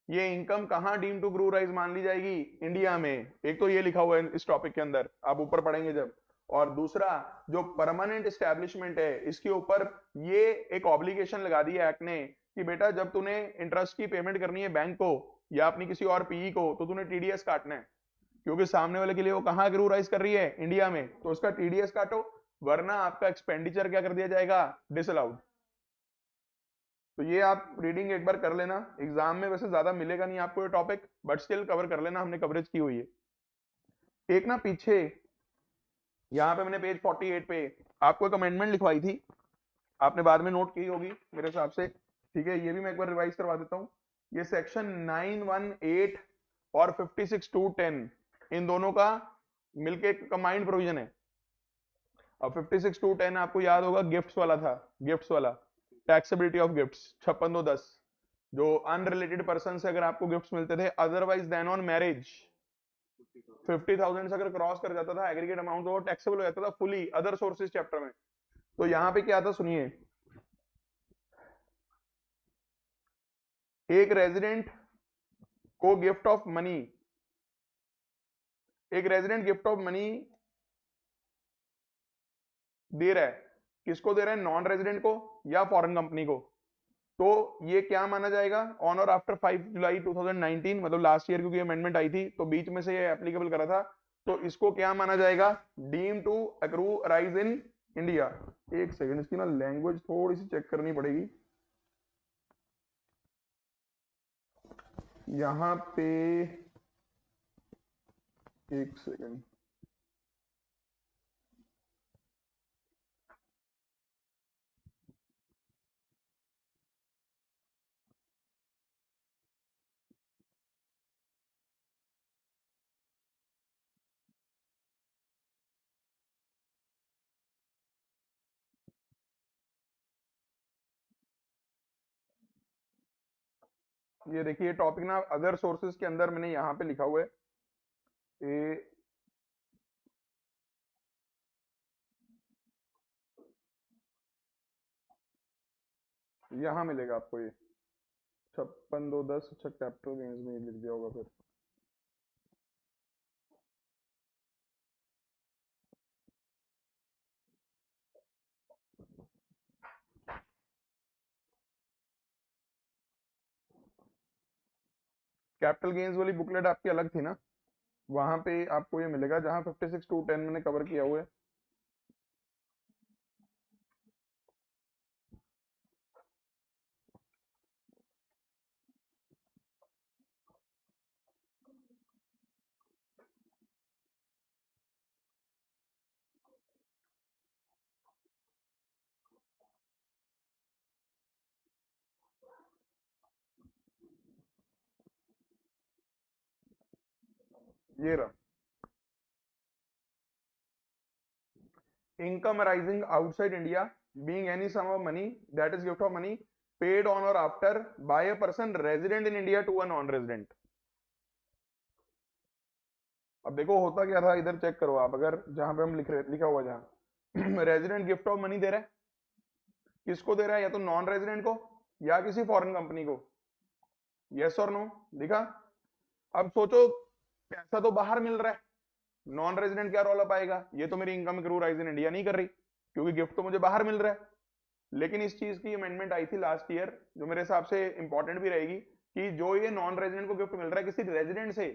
ये इनकम कहां डीम टू ग्रू राइज मान ली जाएगी? इंडिया में। एक तो ये लिखा हुआ है इस टॉपिक के अंदर, आप ऊपर पढ़ेंगे जब। और दूसरा, जो परमानेंट एस्टैब्लिशमेंट है, इसके ऊपर ये एक ऑब्लिगेशन लगा दी है एक्ट ने कि बेटा जब तूने इंटरेस्ट की पेमेंट करनी है बैंक को या अपनी किसी और पीई को, तो तूने टीडीएस काटना है, क्योंकि सामने वाले के लिए वो कहां ग्रू राइज कर रही है? इंडिया में, तो उसका टीडीएस काटो, वरना आपका एक्सपेंडिचर क्या कर दिया जाएगा? डिसअलाउड। तो ये आप रीडिंग एक बार कर लेना, एग्जाम में वैसे ज्यादा मिलेगा नहीं आपको ये टॉपिक, बट स्टिल कवर कर लेना, हमने कवरेज की हुई है। एक ना पीछे यहाँ पे मैंने पेज 48 पे आपको एक अमेंडमेंट लिखवाई थी, आपने बाद में नोट की होगी मेरे हिसाब से, ठीक है? ये भी मैं एक बार रिवाइज करवा देता हूँ। ये सेक्शन 918 और 56(2)(10) इन दोनों का मिलके एक कंबाइंड प्रोविजन है। अब 56(2)(10) आपको याद होगा गिफ्ट्स वाला था, गिफ्ट्स वाला, टैक्सेबिलिटी ऑफ गिफ्ट्स 56(2)(10), जो अनरिलेटेड पर्सन से अगर आपको गिफ्ट्स मिलते थे अदरवाइज देन ऑन मैरिज 50,000 से अगर क्रॉस कर जाता था एग्रीगेट अमाउंट, तो वो टैक्सेबल हो जाता था फुली, अदर सोर्सेज चैप्टर में। तो यहाँ पे क्या था सुनिए, एक रेजिडेंट को गिफ्ट ऑफ मनी, एक रेजिडेंट गिफ्ट ऑफ मनी दे रहा है, किसको दे रहा है? नॉन रेजिडेंट को या फॉरेन कंपनी को। तो ये क्या माना जाएगा? ऑन और आफ्टर 5 जुलाई 2019, मतलब लास्ट ईयर, क्योंकि अमेंडमेंट आई थी तो बीच में से ये एप्लीकेबल करा था, तो इसको क्या माना जाएगा? Deem to accrue arise in India. एक सेकंड, इसकी ना लैंग्वेज थोड़ी सी चेक करनी पड़ेगी यहाँ पे, एक सेकंड। ये देखिए टॉपिक ना अदर सोर्सेज के अंदर मैंने यहाँ पे लिखा हुआ है, ए, यहाँ मिलेगा आपको ये 56(2)(10), अच्छा कैपिटल गेन्स में लिख दिया होगा फिर। कैपिटल गेन्स वाली बुकलेट आपकी अलग थी ना, वहां पे आपको ये मिलेगा जहां 56 to 10 मैंने कवर किया हुआ है। ये रहा, income arising outside India being any sum of money that is gift of money paid on or after by a person resident in India to a non-resident। अब देखो होता क्या था, इधर चेक करो आप, अगर जहां पे हम लिखा हुआ जहां रेजिडेंट गिफ्ट ऑफ मनी दे रहा है, किसको दे रहा है, या तो नॉन रेजिडेंट को या किसी फॉरेन कंपनी को, यस और नो लिखा। अब सोचो पैसा तो बाहर मिल रहा है, नॉन रेजिडेंट क्या रोल पाएगा, ये तो मेरी income accrue rise in India नहीं कर रही क्योंकि गिफ्ट तो मुझे बाहर मिल रहा है। लेकिन इस चीज की अमेंडमेंट आई थी लास्ट ईयर, जो मेरे हिसाब से इंपॉर्टेंट भी रहेगी, कि जो ये नॉन रेजिडेंट को गिफ्ट मिल रहा है किसी रेजिडेंट से,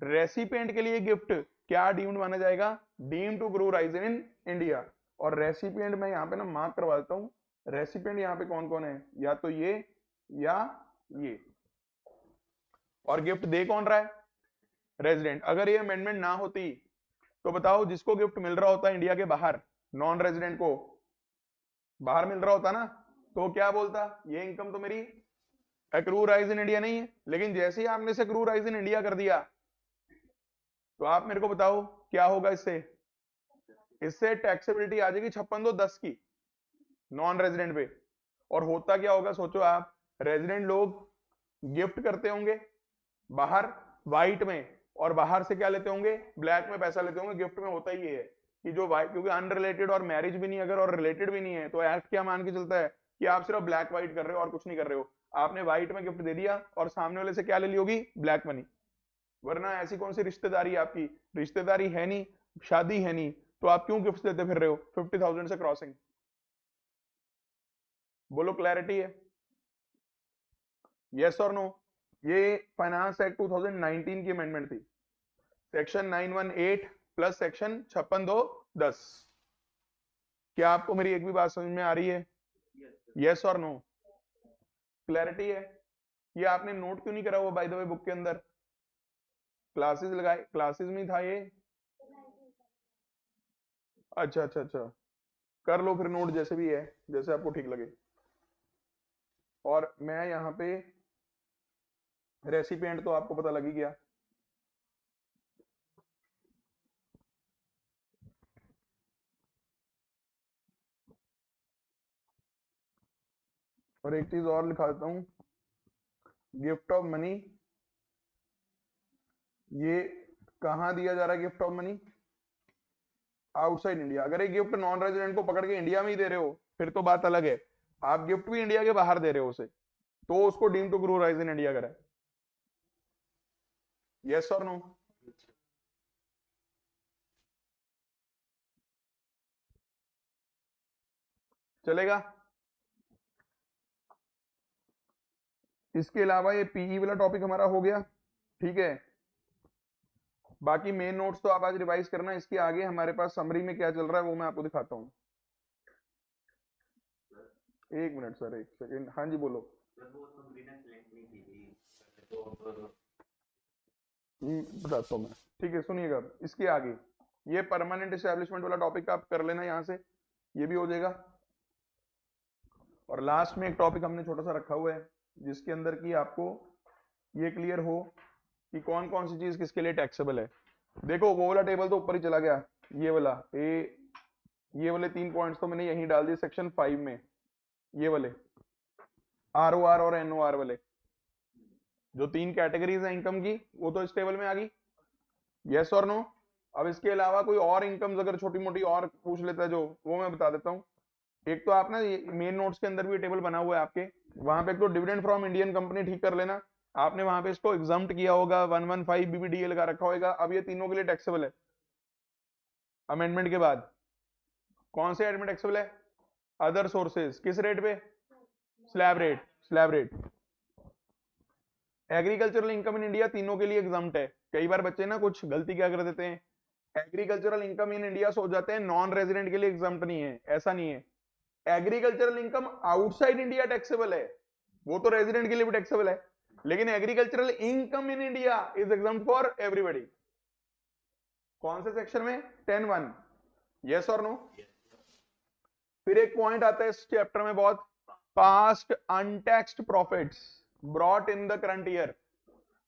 रेसिपिएंट के लिए गिफ्ट क्या डीम्ड माना जाएगा, deemed to accrue arise in India. और रेसिपिएंट मैं यहाँ पे ना मार्क करवा देता हूँ, रेसिपिएंट यहाँ पे कौन कौन है, या तो ये या ये, और गिफ्ट दे कौन रहा है, रेजिडेंट। अगर ये अमेंडमेंट ना होती तो बताओ जिसको गिफ्ट मिल रहा होता इंडिया के बाहर, नॉन रेजिडेंट को बाहर मिल रहा होता ना, तो क्या बोलता, ये इनकम तो मेरी एक्रू राइज इन इंडिया नहीं है। लेकिन जैसे ही आपने इसे एक्रू राइज इन इंडिया कर दिया, तो आप मेरे को बताओ क्या होगा इससे, इससे टैक्सेबिलिटी आ जाएगी 56(2)(10) की नॉन रेजिडेंट पे। और होता क्या होगा सोचो आप, रेजिडेंट लोग गिफ्ट करते होंगे बाहर व्हाइट में, और बाहर से क्या लेते होंगे, ब्लैक में पैसा लेते होंगे। गिफ्ट में होता ही है कि जो व्हाइट, क्योंकि अनरिलेटेड और मैरिज भी नहीं अगर और रिलेटेड भी नहीं है, तो एक्ट क्या मान के चलता है कि आप सिर्फ ब्लैक व्हाइट कर रहे हो और कुछ नहीं कर रहे हो। आपने व्हाइट में गिफ्ट दे दिया और सामने वाले से क्या ले ली होगी, ब्लैक मनी। वरना ऐसी कौन सी रिश्तेदारी आपकी, रिश्तेदारी है नहीं, शादी है नहीं, तो आप क्यों गिफ्ट देते फिर रहे हो 50,000 से क्रॉसिंग। बोलो क्लैरिटी है, यस और नो। ये फाइनेंस एक्ट 2019 की अमेंडमेंट थी, सेक्शन 918 प्लस सेक्शन 56(2)(10। क्या आपको मेरी एक भी बात समझ में आ रही है, यस और नो, क्लैरिटी है। ये आपने नोट क्यों नहीं करा हुआ बाय द वे बुक के अंदर, क्लासेस लगाए, क्लासेस में था ये, अच्छा अच्छा अच्छा, कर लो फिर नोट जैसे भी है, जैसे आपको ठीक लगे। और मैं यहाँ पे रेसिपिएंट तो आपको पता लग ही गया, और एक चीज और लिखा देता हूं, गिफ्ट ऑफ मनी, ये कहां दिया जा रहा है gift of money, outside India. अगर ये गिफ्ट नॉन रेजिडेंट को पकड़ के इंडिया में ही दे रहे हो फिर तो बात अलग है, आप गिफ्ट भी इंडिया के बाहर दे रहे हो उसे, तो उसको deem to accrue arise in India करा, यस और नो। चलेगा। इसके अलावा ये पीई वाला टॉपिक हमारा हो गया, ठीक है। बाकी मेन नोट्स तो आप आज रिवाइज करना, इसके आगे हमारे पास समरी में क्या चल रहा है वो मैं आपको दिखाता हूँ। एक मिनट सर, एक सेकेंड, हाँ जी बोलो। बताता हूँ मैं, ठीक है सुनिएगा। इसके आगे ये परमानेंट एस्टेब्लिशमेंट वाला टॉपिक आप कर लेना यहाँ से, ये भी हो जाएगा। और लास्ट में एक टॉपिक हमने छोटा सा रखा हुआ है जिसके अंदर की आपको ये क्लियर हो कि कौन कौन सी चीज किसके लिए टैक्सेबल है। देखो वो वाला टेबल तो ऊपर ही चला गया, ये वाला ये वाले 3 पॉइंट्स तो मैंने यहीं डाल दिए सेक्शन 5 में, ये वाले आरओआर और एनओआर वाले जो 3 कैटेगरीज है इनकम की, वो तो इस टेबल में आ गई, यस और नो। अब इसके अलावा कोई और इनकम अगर छोटी मोटी और पूछ लेता है जो, वो मैं बता देता हूँ। एक तो आप ना मेन नोट्स के अंदर भी टेबल बना हुआ है आपके, वहां पे एक तो डिविडेंड फ्रॉम इंडियन कंपनी ठीक कर लेना, आपने वहां पे इसको एग्जाम्प्ट किया होगा, 115 बीबीडीए लगा रखा होगा। अब ये तीनों के लिए टैक्सेबल है अमेंडमेंट के बाद। कौन से एडमेंट टैक्सेबल है, अदर सोर्सेज, किस रेट पे, slab rate, slab rate, agricultural income in India तीनों के लिए एग्जाम्प्ट है। कई बार बच्चे ना कुछ गलती क्या कर देते हैं, एग्रीकल्चरल इनकम इन इंडिया सोच जाते हैं नॉन रेजिडेंट के लिए एग्जाम्प्ट नहीं है, ऐसा नहीं है। Agricultural income outside India taxable है, वो तो रेजिडेंट के लिए भी टैक्सेबल है, लेकिन agricultural income in India is exempt for everybody. कौन से सेक्शन में? 10(1). यस और नो? फिर एक पॉइंट आता है इस चैप्टर में बहुत, past untaxed profits brought in the current year.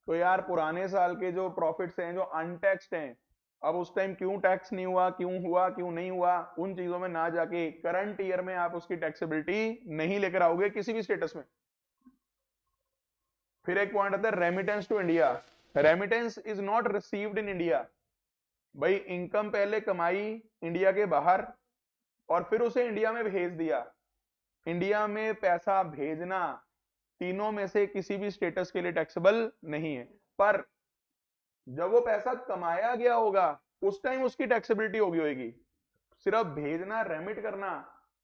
तो यार पुराने साल के जो प्रॉफिट्स हैं जो अनटैक्स्ड हैं, अब उस टाइम क्यों टैक्स नहीं हुआ, क्यों हुआ, क्यों नहीं हुआ, उन चीजों में ना जाके करंट ईयर में आप उसकी टैक्सेबिलिटी नहीं लेकर आओगे किसी भी स्टेटस में। फिर एक पॉइंट आता है remittance to India. Remittance is not received in India. भाई इनकम पहले कमाई इंडिया के बाहर और फिर उसे इंडिया में भेज दिया। इंडिया में पैसा भेजना तीनों में से किसी भी स्टेटस के लिए टैक्सेबल नहीं है, पर जब वो पैसा कमाया गया होगा उस टाइम उसकी टैक्सेबिलिटी होगी। सिर्फ भेजना, रेमिट करना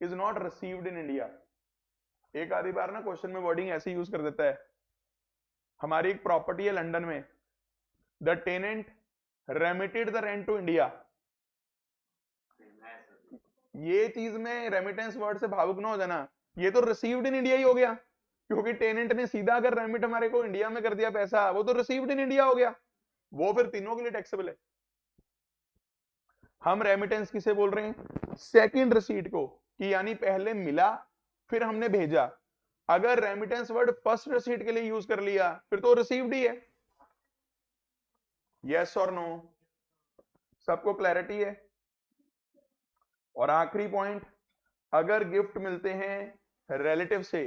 is not received in India. एक आधी बार ना क्वेश्चन में वर्डिंग ऐसे यूज कर देता है, हमारी एक प्रॉपर्टी है लंदन में, the tenant remitted the rent to India. ये चीज में रेमिटेंस वर्ड से भावुक ना हो जाना, ये तो रिसीव्ड इन इंडिया ही हो गया, क्योंकि टेनेंट ने सीधा अगर रेमिट हमारे को इंडिया में कर दिया पैसा, वो तो रिसीव्ड इन इंडिया हो गया, वो फिर तीनों के लिए टैक्सेबल है। हम रेमिटेंस किसे बोल रहे हैं? सेकंड रिसीट को, कि यानी पहले मिला फिर हमने भेजा। अगर रेमिटेंस वर्ड फर्स्ट रिसीट के लिए यूज कर लिया फिर तो रिसीव्ड ही है। यस और नो? सबको क्लैरिटी है? और आखिरी पॉइंट, अगर गिफ्ट मिलते हैं रिलेटिव से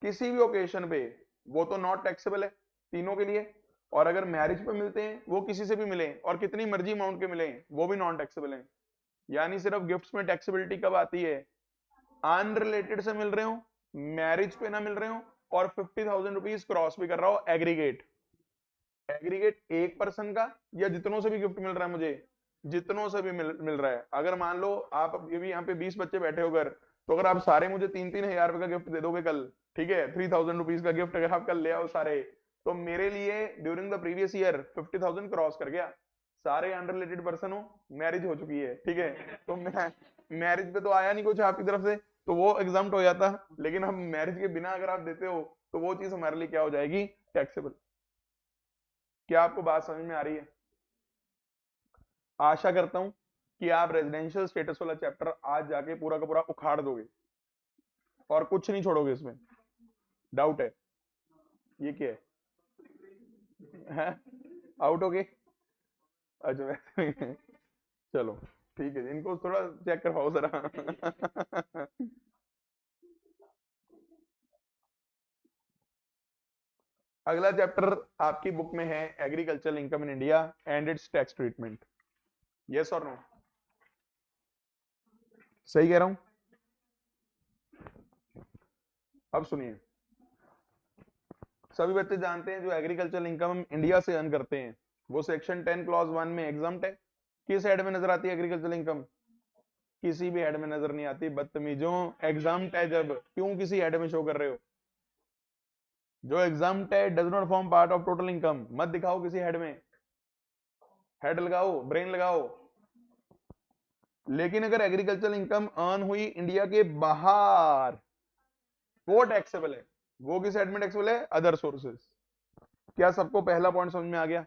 किसी भी ओकेशन पे, वो तो नॉट टैक्सेबल है तीनों के लिए। और अगर मैरिज पे मिलते हैं, वो किसी से भी मिले और कितनी मर्जी अमाउंट के मिले, वो भी नॉन टैक्सेबल है। यानी सिर्फ गिफ्ट्स में टैक्सेबिलिटी कब आती है? अनरिलेटेड से मिल रहे हो, मैरिज पे ना मिल रहे हो, और 50,000 रुपीज क्रॉस भी कर रहा हो एग्रीगेट। एग्रीगेट एक पर्सन का या जितनों से भी गिफ्ट मिल रहा है मुझे, जितनों से भी मिल रहा है। अगर मान लो आप ये भी यहाँ पे 20 बच्चे बैठे हो घर, तो अगर आप सारे मुझे 3-3 हजार रुपए का गिफ्ट दे दोगे कल, ठीक है, 3,000 रुपीज का गिफ्ट अगर आप कल ले आओ सारे, तो मेरे लिए during the previous year 50,000 cross कर गया। सारे अनरिलेटेड पर्सन हो, मैरिज हो चुकी है, ठीक है, तो मैं मैरिज पे तो आया नहीं कुछ आपकी तरफ से, तो वो एग्जाम्प्ट हो जाता। लेकिन हम मैरिज के बिना अगर आप देते हो तो वो चीज हमारे लिए क्या हो जाएगी? टैक्सेबल। क्या आपको बात समझ में आ रही है? आशा करता हूं कि आप रेजिडेंशियल स्टेटस वाला चैप्टर आज जाके पूरा का पूरा उखाड़ दोगे और कुछ नहीं छोड़ोगे इसमें। डाउट है? ये क्या है? आउट हो गए? अच्छा वैसे चलो ठीक है, इनको थोड़ा चेक करवाओ जरा अगला चैप्टर आपकी बुक में है agricultural income in India and it's tax treatment. Yes और नो? सही कह रहा हूं? अब सुनिए, सभी बच्चे जानते हैं जो एग्रीकल्चरल इनकम हम इंडिया से अर्न करते हैं वो सेक्शन 10 क्लॉज 1 में एग्जाम्प्ट है। किस हेड में नजर आती है एग्रीकल्चरल इनकम? किसी भी हेड में नजर नहीं आती बदतमीजों। एग्जाम्प्ट है जब, क्यों किसी हेड में शो कर रहे हो? जो एग्जाम्प्ट है does not form part of total income, मत दिखाओ किसी हेड में। हेड लगाओ, ब्रेन लगाओ। लेकिन अगर एग्रीकल्चरल इनकम अर्न हुई इंडिया के बाहर, वो टैक्सेबल है। वो किस हेड में टैक्सेबल है? Other sources. क्या सबको पहला पॉइंट समझ में आ गया?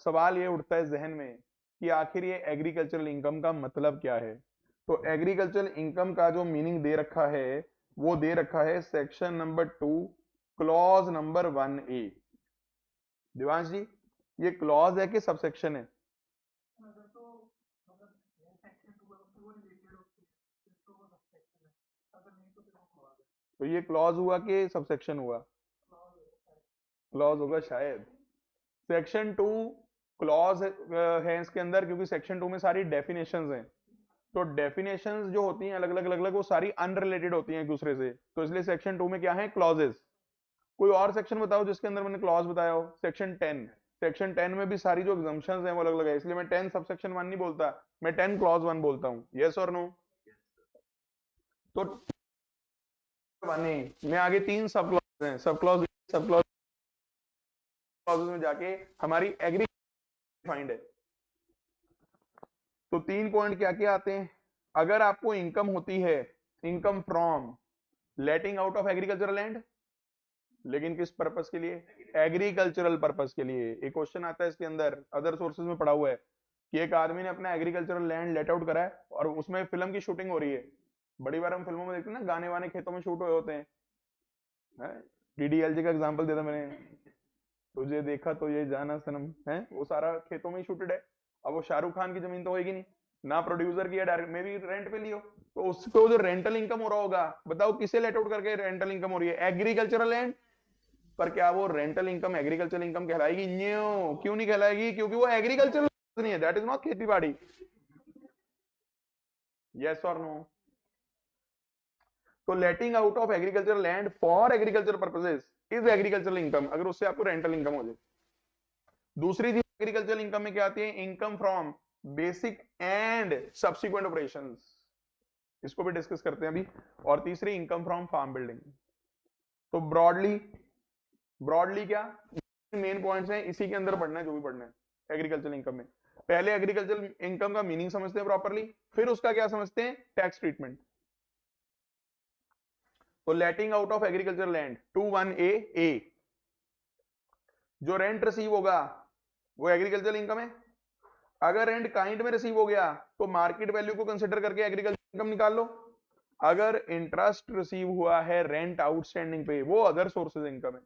सवाल ये उठता है जहन में कि आखिर ये एग्रीकल्चरल इनकम का मतलब क्या है। तो एग्रीकल्चरल इनकम का जो मीनिंग दे रखा है वो दे रखा है section number 2 clause number 1A। Divansh ji, ये क्लॉज है कि सबसेक्शन है? अगर तो मतलब सेक्शन 2 है वो रिलेटेड होती है तो वो सबसेक्शन है, अगर नहीं तो फिर वो क्लॉज है। तो ये क्लॉज हुआ कि सबसेक्शन हुआ? क्लॉज होगा शायद। सेक्शन 2 क्लॉज है इसके अंदर, क्योंकि सेक्शन 2 में सारी डेफिनेशंस हैं। तो डेफिनेशंस जो होती हैं अलग अलग वो सारी अनरिलेटेड होती हैं एक दूसरे से, तो इसलिए सेक्शन 2 में क्या है? क्लॉजेस। कोई और सेक्शन बताओ जिसके अंदर मैंने क्लॉज बताया हो। सेक्शन 10। सेक्शन 10 में भी सारी जो एग्जम्पशंस हैं वो अलग अलग है, इसलिए मैं 10 सबसेक्शन 1 नहीं बोलता, मैं 10 क्लॉज 1 बोलता हूँ। यस और नो? तो 1 में आगे 3 सब क्लॉज हैं, सब क्लॉज क्लॉजेस में जाके हमारी एग्री फाइंड है। तो 3 पॉइंट क्या क्या आते हैं? अगर आपको इनकम होती है, income from letting out of agricultural land, लेकिन किस पर्पस के लिए? एग्रीकल्चरल पर्पस के लिए। एक क्वेश्चन आता है इसके अंदर, अदर सोर्सेज में पढ़ा हुआ है कि एक आदमी ने अपना एग्रीकल्चरल लैंड लेट आउट करा है और उसमें फिल्म की शूटिंग हो रही है। बड़ी बार हम फिल्मों में देखते हैं ना, गाने वाने खेतों में शूट हुए होते हैं। डीडीएलजे का एग्जांपल दिया था मैंने, तुझे देखा तो ये जाना सनम, है वो सारा खेतों में ही शूटेड है। अब वो शाहरुख खान की जमीन तो होगी नहीं ना, प्रोड्यूसर की है, डायरेक्ट में भी रेंट पे लियो, तो उसको जो रेंटल इनकम हो रहा होगा, बताओ किसे लेट आउट करके रेंटल इनकम हो रही है? Agricultural land. पर क्या वो रेंटल इनकम एग्रीकल्चरल इनकम कहलाएगी? न्यू, क्यों नहीं कहलाएगी? क्योंकि वो एग्रीकल्चरल नहीं है, दैट इज नॉट खेती बाड़ी। यस और नो? तो letting out of agricultural land for agriculture purposes is agricultural income, अगर उससे आपको रेंटल इनकम हो जाए। दूसरी चीज एग्रीकल्चरल इनकम में क्या आती है? Income from basic and subsequent operations, इसको भी डिस्कस करते हैं अभी। और तीसरी इनकम फ्रॉम फार्म बिल्डिंग। तो ब्रॉडली क्या मेन पॉइंट्स हैं, इसी के अंदर पढ़ना है जो भी पढ़ना है एग्रीकल्चरल इनकम में। पहले एग्रीकल्चरल इनकम का मीनिंग समझते हैं प्रॉपरली, फिर उसका क्या समझते हैं? Tax treatment. तो letting out of agriculture land 21A, जो रेंट रिसीव होगा वो एग्रीकल्चरल इनकम है। अगर रेंट काइंड में रिसीव हो गया तो मार्केट वैल्यू को कंसीडर करके एग्रीकल्चर इनकम निकाल लो। अगर इंटरेस्ट रिसीव हुआ है रेंट आउटस्टैंडिंग पे, वो अदर सोर्सेज इनकम है।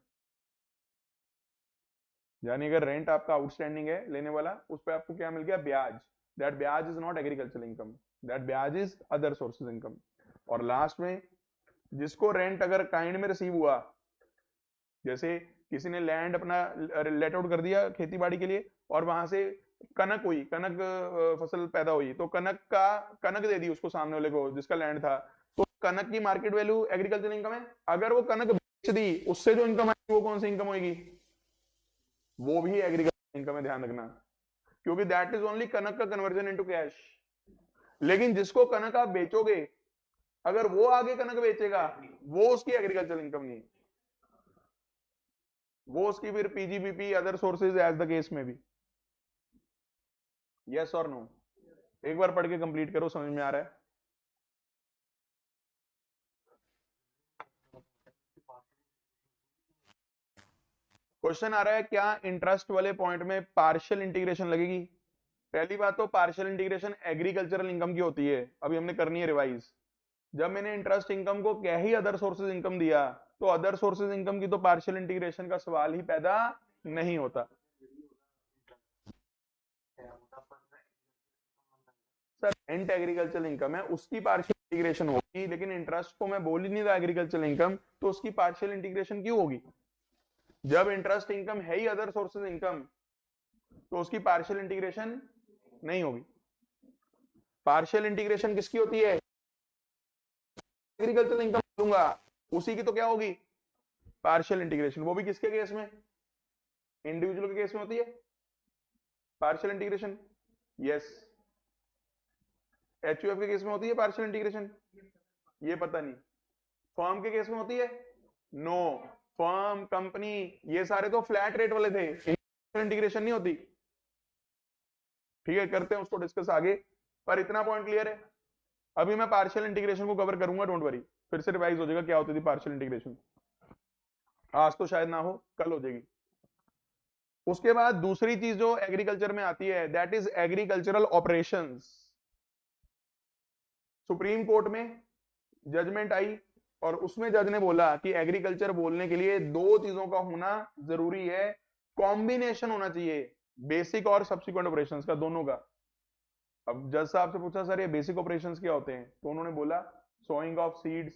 यानी अगर रेंट आपका आउटस्टैंडिंग है लेने वाला, उस पर आपको क्या मिल गया? ब्याज। दैट ब्याज is not agricultural income, that ब्याज इज अदर सोर्सेज इनकम। और लास्ट में जिसको रेंट अगर काइंड में रिसीव हुआ, जैसे किसी ने लैंड अपना लेट आउट कर दिया खेती बाड़ी के लिए और वहां से कनक हुई, कनक फसल पैदा हुई, तो कनक दे दी उसको सामने वाले को जिसका लैंड था, तो कनक की मार्केट वैल्यू एग्रीकल्चर इनकम है। अगर वो कनक बेच दी, उससे जो इनकम आएगी वो कौन सी इनकम होगी? वो भी एग्रीकल्चर इनकम है, ध्यान रखना, क्योंकि दैट इज ओनली कनक का कन्वर्जन इनटू कैश। लेकिन जिसको कनक आप बेचोगे, अगर वो आगे कनक बेचेगा, वो उसकी एग्रीकल्चर इनकम नहीं, वो उसकी फिर PGBP other sources as the case में भी। यस और नो? एक बार पढ़ के कंप्लीट करो, समझ में आ रहा है? क्वेश्चन आ रहा है क्या इंटरेस्ट वाले पॉइंट में पार्शियल इंटीग्रेशन लगेगी? पहली बात तो पार्शियल इंटीग्रेशन एग्रीकल्चरल इनकम की होती है, अभी हमने करनी है रिवाइज। जब मैंने इंटरेस्ट इनकम को क्या ही अदर सोर्सेज इनकम दिया, तो अदर सोर्सेज इनकम की तो पार्शियल इंटीग्रेशन का सवाल ही पैदा नहीं होता। सर रेंट एग्रीकल्चरल इनकम है, उसकी पार्शियल इंटीग्रेशन होगी, लेकिन इंटरेस्ट को मैं बोल ही नहीं रहा एग्रीकल्चरल इनकम, तो उसकी पार्शियल इंटीग्रेशन क्यों होगी? जब इंटरेस्ट इनकम है ही अदर सोर्सेज इनकम, तो उसकी पार्शियल इंटीग्रेशन नहीं होगी। पार्शियल इंटीग्रेशन किसकी होती है? एग्रीकल्चरल इनकम दूंगा, उसी की तो क्या होगी? Partial integration. वो भी किसके केस में? इंडिविजुअल के केस में होती है पार्शियल इंटीग्रेशन। यस। एचयूएफ के केस में होती है पार्शियल इंटीग्रेशन? ये पता नहीं। फर्म के केस में होती है? नो। फर्म, कंपनी, ये सारे तो फ्लैट रेट वाले थे, इंटीग्रेशन नहीं होती। ठीक है, करते हैं उसको डिस्कस आगे, पर इतना पॉइंट क्लियर है। अभी मैं पार्शियल इंटीग्रेशन को कवर करूंगा, डोंट वरी, फिर से रिवाइज हो जाएगा क्या होती थी पार्शियल इंटीग्रेशन। आज तो शायद ना हो, कल हो जाएगी। उसके बाद दूसरी चीज जो एग्रीकल्चर में आती है, that is agricultural operations. Supreme court में जजमेंट आई और उसमें जज ने बोला कि एग्रीकल्चर बोलने के लिए दो चीजों का होना जरूरी है, कॉम्बिनेशन होना चाहिए, बेसिक और सब्सिक्वेंट ऑपरेशंस का, दोनों का। अब जज साहब से पूछा सर ये बेसिक ऑपरेशंस क्या होते हैं, तो उन्होंने बोला sowing of seeds,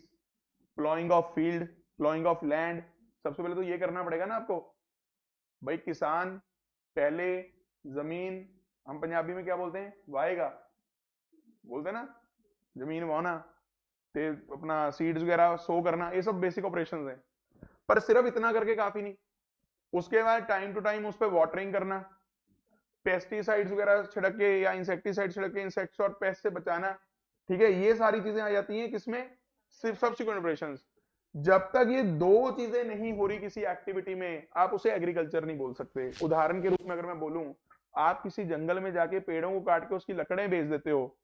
ploughing of field, ploughing of land. सबसे पहले तो ये करना पड़ेगा ना आपको, भाई किसान पहले जमीन, हम पंजाबी में क्या बोलते हैं, वाएगा, बोलते हैं ना, जमीन वाना, ते अपना सीड्स वगैरह सो करना, ये सब बेसिक ऑपरेशंस हैं। पर सिर्फ इतना करके काफी नहीं, उसके बाद टाइम टू टाइम उस पर वाटरिंग करना, पेस्टिसाइड्स वगैरह छिड़क के या इंसेक्टिसाइड छिड़क के इंसेक्ट्स और पेस्ट से बचाना। ठीक है, ये सारी चीजें आ जाती हैं किसमें? सिर्फ सब्सिक्वेंट ऑपरेशंस। जब तक ये दो चीजें नहीं हो रही किसी एक्टिविटी में, आप उसे एग्रीकल्चर नहीं बोल सकते। उदाहरण के रूप में अगर मैं बोलूं, आप किसी जंगल में जाके पेड़ों को काट के उसकी लकड़ें बेच देते हो,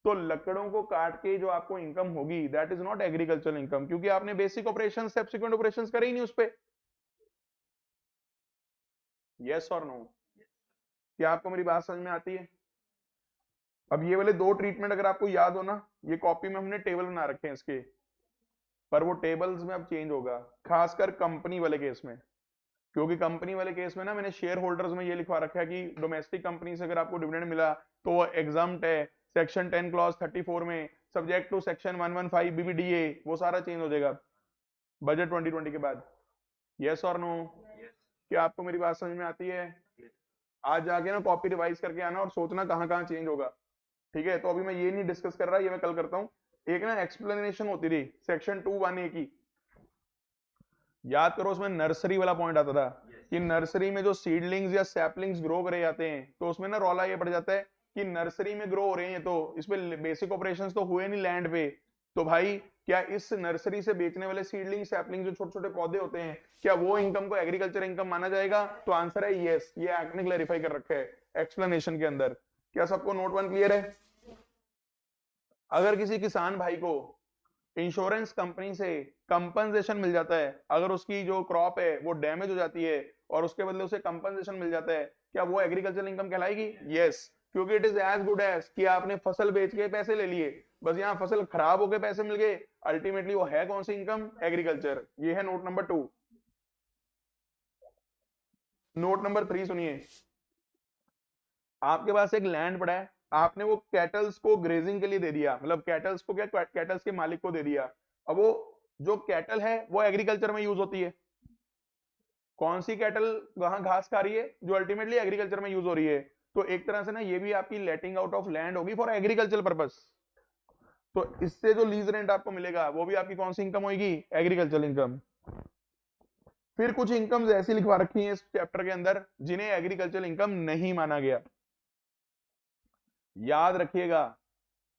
तो लकड़ों को काट के जो आपको इनकम होगी, that is not agricultural income, क्योंकि आपने बेसिक ऑपरेशन सब्सिक्वेंट ऑपरेशन करे ही नहीं उस पे। यस और नो? क्या आपको मेरी बात समझ में आती है? अब ये वाले दो ट्रीटमेंट अगर आपको याद हो ना, ये कॉपी में हमने टेबल बना रखे हैं इसके, पर वो टेबल्स में अब चेंज होगा, खासकर कंपनी वाले केस में। क्योंकि कंपनी वाले केस में ना मैंने शेयर होल्डर्स में ये लिखवा रखा है कि डोमेस्टिक कंपनी से अगर आपको डिविडेंड मिला तो वो एग्जाम्प्ट है सेक्शन 10 क्लॉज 34 में, सब्जेक्ट टू सेक्शन 115 बीबीडीए, वो सारा चेंज हो जाएगा बजट 2020 के बाद। यस और नो? क्या आपको मेरी बात समझ में आती है? आज जाके ना कॉपी रिवाइज करके आना और सोचना कहाँ कहाँ चेंज होगा, ठीक है? तो अभी मैं ये नहीं डिस्कस कर रहा, ये मैं कल करता हूँ। एक ना एक्सप्लेनेशन होती थी सेक्शन 2(1)(a) की, याद करो, उसमें नर्सरी वाला पॉइंट आता था कि नर्सरी में जो सीडलिंग्स या सैपलिंग्स ग्रो करे जाते हैं, तो उसमें ना रौला ये पड़ जाता है कि नर्सरी में ग्रो हो रहे हैं, तो इसमें बेसिक ऑपरेशंस तो हुए नहीं लैंड पे, तो भाई क्या इस नर्सरी से बेचने वाले सीडलिंग सैपलिंग जो छोटे छोटे पौधे होते हैं, क्या वो इनकम को एग्रीकल्चर इनकम माना जाएगा? तो आंसर है यस। ये एक्ट ने क्लैरिफाई कर रखा है एक्सप्लेनेशन के अंदर। क्या सबको नोट 1 क्लियर है? अगर किसी किसान भाई को इंश्योरेंस कंपनी से कंपनसेशन मिल जाता है, अगर उसकी जो क्रॉप है वो डैमेज हो जाती है और उसके बदले उसे कंपनसेशन मिल जाता है, क्या वो एग्रीकल्चर इनकम कहलाएगी? यस, क्योंकि it is as good as कि आपने फसल बेच के पैसे ले लिए, बस यहाँ फसल खराब होकर पैसे मिल गए, अल्टीमेटली वो है कौन सी इनकम? एग्रीकल्चर। ये है नोट नंबर 2। नोट नंबर 3 सुनिए, आपके पास एक लैंड पड़ा है, आपने वो कैटल्स को ग्रेजिंग के लिए दे दिया, मतलब कैटल्स को क्या, कैटल्स के मालिक को दे दिया। अब वो जो कैटल है वो एग्रीकल्चर में यूज होती है। कौन सी कैटल वहां घास खा रही है? जो अल्टीमेटली एग्रीकल्चर में यूज हो रही है। तो एक तरह से ना ये भी आपकी लेटिंग आउट ऑफ लैंड होगी फॉर एग्रीकल्चर पर्पस। तो इससे जो लीज रेंट आपको मिलेगा वो भी आपकी कौन सी इनकम होगी? Agriculture income. फिर कुछ इनकम्स ऐसी लिखवा रखी हैं इस चैप्टर के अंदर जिन्हें एग्रीकल्चर इनकम नहीं माना गया। याद रखिएगा,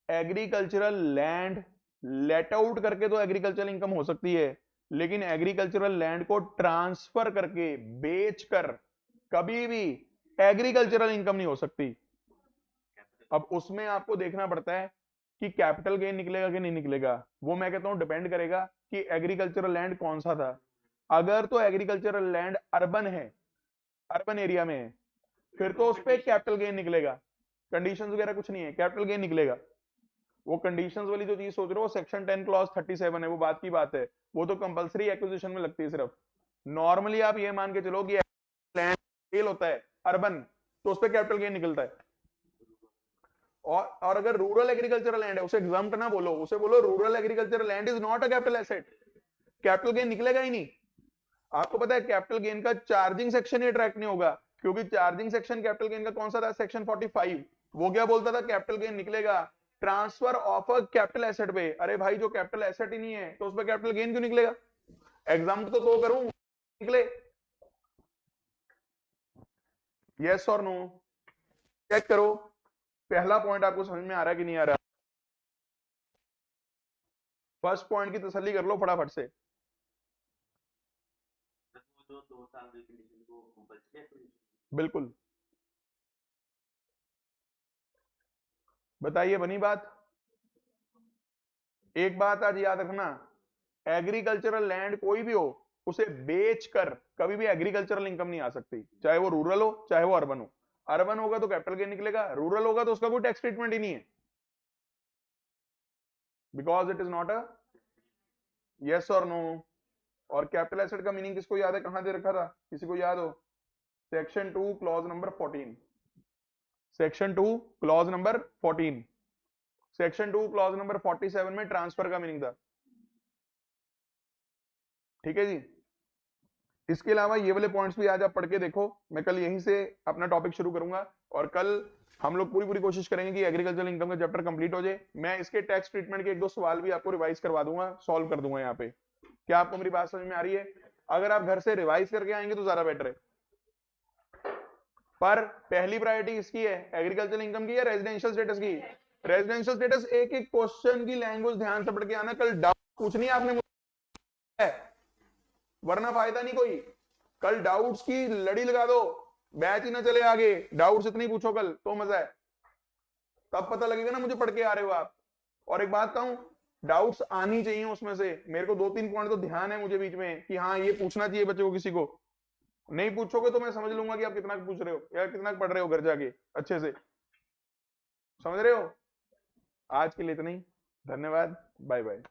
एग्रीकल्चरल लैंड लेट आउट करके तो एग्रीकल्चरल इनकम हो सकती है, लेकिन एग्रीकल्चरल लैंड को ट्रांसफर करके बेचकर कभी भी एग्रीकल्चरल इनकम नहीं हो सकती। अब उसमें आपको देखना पड़ता है कि कैपिटल गेन निकलेगा कि नहीं निकलेगा। वो मैं कहता हूं डिपेंड करेगा कि एग्रीकल्चरल लैंड कौन सा था। अगर तो एग्रीकल्चरल लैंड अर्बन है, अर्बन एरिया में है, फिर तो उस पर कैपिटल गेन निकलेगा, कंडीशंस वगैरह कुछ नहीं है, कैपिटल गेन निकलेगा। वो कंडीशंस वाली जो चीज सोच रहे हो सेक्शन 10 क्लॉज 37 है, वो बात की बात है, वो तो कंपलसरी एक्विजिशन में लगती है सिर्फ। नॉर्मली आप ये मान के चलो कि लैंड सेल होता है अर्बन, तो उस पर कैपिटल गेन निकलता है। और अगर रूरल एग्रीकल्चरल लैंड है, उसे एग्जाम्प्ट ना बोलो, उसे बोलो rural agricultural land is not a capital asset, capital gain निकलेगा ही नहीं। आपको पता है कैपिटल गेन का चार्जिंग सेक्शन ही ट्रैक नहीं होगा, क्योंकि चार्जिंग सेक्शन कैपिटल गेन का कौन सा था? सेक्शन 45। वो क्या बोलता था? कैपिटल गेन निकलेगा transfer of a capital asset पे। अरे भाई जो कैपिटल एसेट ही नहीं है तो उस पर कैपिटल गेन क्यों निकलेगा? एग्जाम तो करूं निकले। यस और नो? चेक करो पहला पॉइंट आपको समझ में आ रहा है कि नहीं आ रहा। फर्स्ट पॉइंट की तसल्ली कर लो फटाफट से। जो 2 साल की कंडीशन को कंपलसरी है। बिल्कुल, बताइए बनी बात? एक बात आज याद रखना, एग्रीकल्चरल लैंड कोई भी हो, उसे बेचकर कभी भी एग्रीकल्चरल इनकम नहीं आ सकती, चाहे वो रूरल हो चाहे वो अर्बन हो। अर्बन होगा तो कैपिटल गेन निकलेगा, रूरल होगा तो उसका कोई टैक्स ट्रीटमेंट ही नहीं है, because it is not a. Yes और नो? और कैपिटल एसेट का मीनिंग किसको याद है? कहां दे रखा था? किसी को याद हो? Section 2 clause number 14। Section 2 clause number 14। Section 2 clause number 47 में ट्रांसफर का मीनिंग था। ठीक है जी। इसके अलावा ये वाले पॉइंट्स भी आज आप पढ़ के देखो, मैं कल यहीं से अपना टॉपिक शुरू करूंगा और कल हम लोग पूरी पूरी कोशिश करेंगे कि एग्रीकल्चरल इनकम का चैप्टर कंप्लीट हो जाए। मैं इसके टैक्स ट्रीटमेंट के 1-2 सवाल भी आपको रिवाइज करवा दूंगा, सॉल्व कर दूंगा यहाँ पे। क्या आपको मेरी बात समझ में आ रही है? अगर आप घर से रिवाइज करके आएंगे तो ज्यादा बेटर है। पर पहली प्रायोरिटी किसकी है? एग्रीकल्चरल इनकम की या रेजिडेंशियल स्टेटस की? Residential status. एक एक क्वेश्चन की लैंग्वेज ध्यान से पढ़ के आना, कल डाउट पूछनी है आपने। वरना फायदा नहीं कोई। कल डाउट्स की लड़ी लगा दो, बैच ही ना चले आगे, डाउट्स इतनी पूछो कल तो मजा है, तब पता लगेगा ना मुझे पढ़ के आ रहे हो आप। और एक बात कहूं, डाउट्स आनी चाहिए उसमें से, मेरे को 2-3 पॉइंट तो ध्यान है मुझे बीच में कि हाँ ये पूछना चाहिए बच्चे को, किसी को नहीं पूछोगे तो मैं समझ लूंगा कि आप कितना पूछ रहे हो या कितना पढ़ रहे हो घर जाके अच्छे से, समझ रहे हो। आज के लिए इतना ही, धन्यवाद, बाय बाय।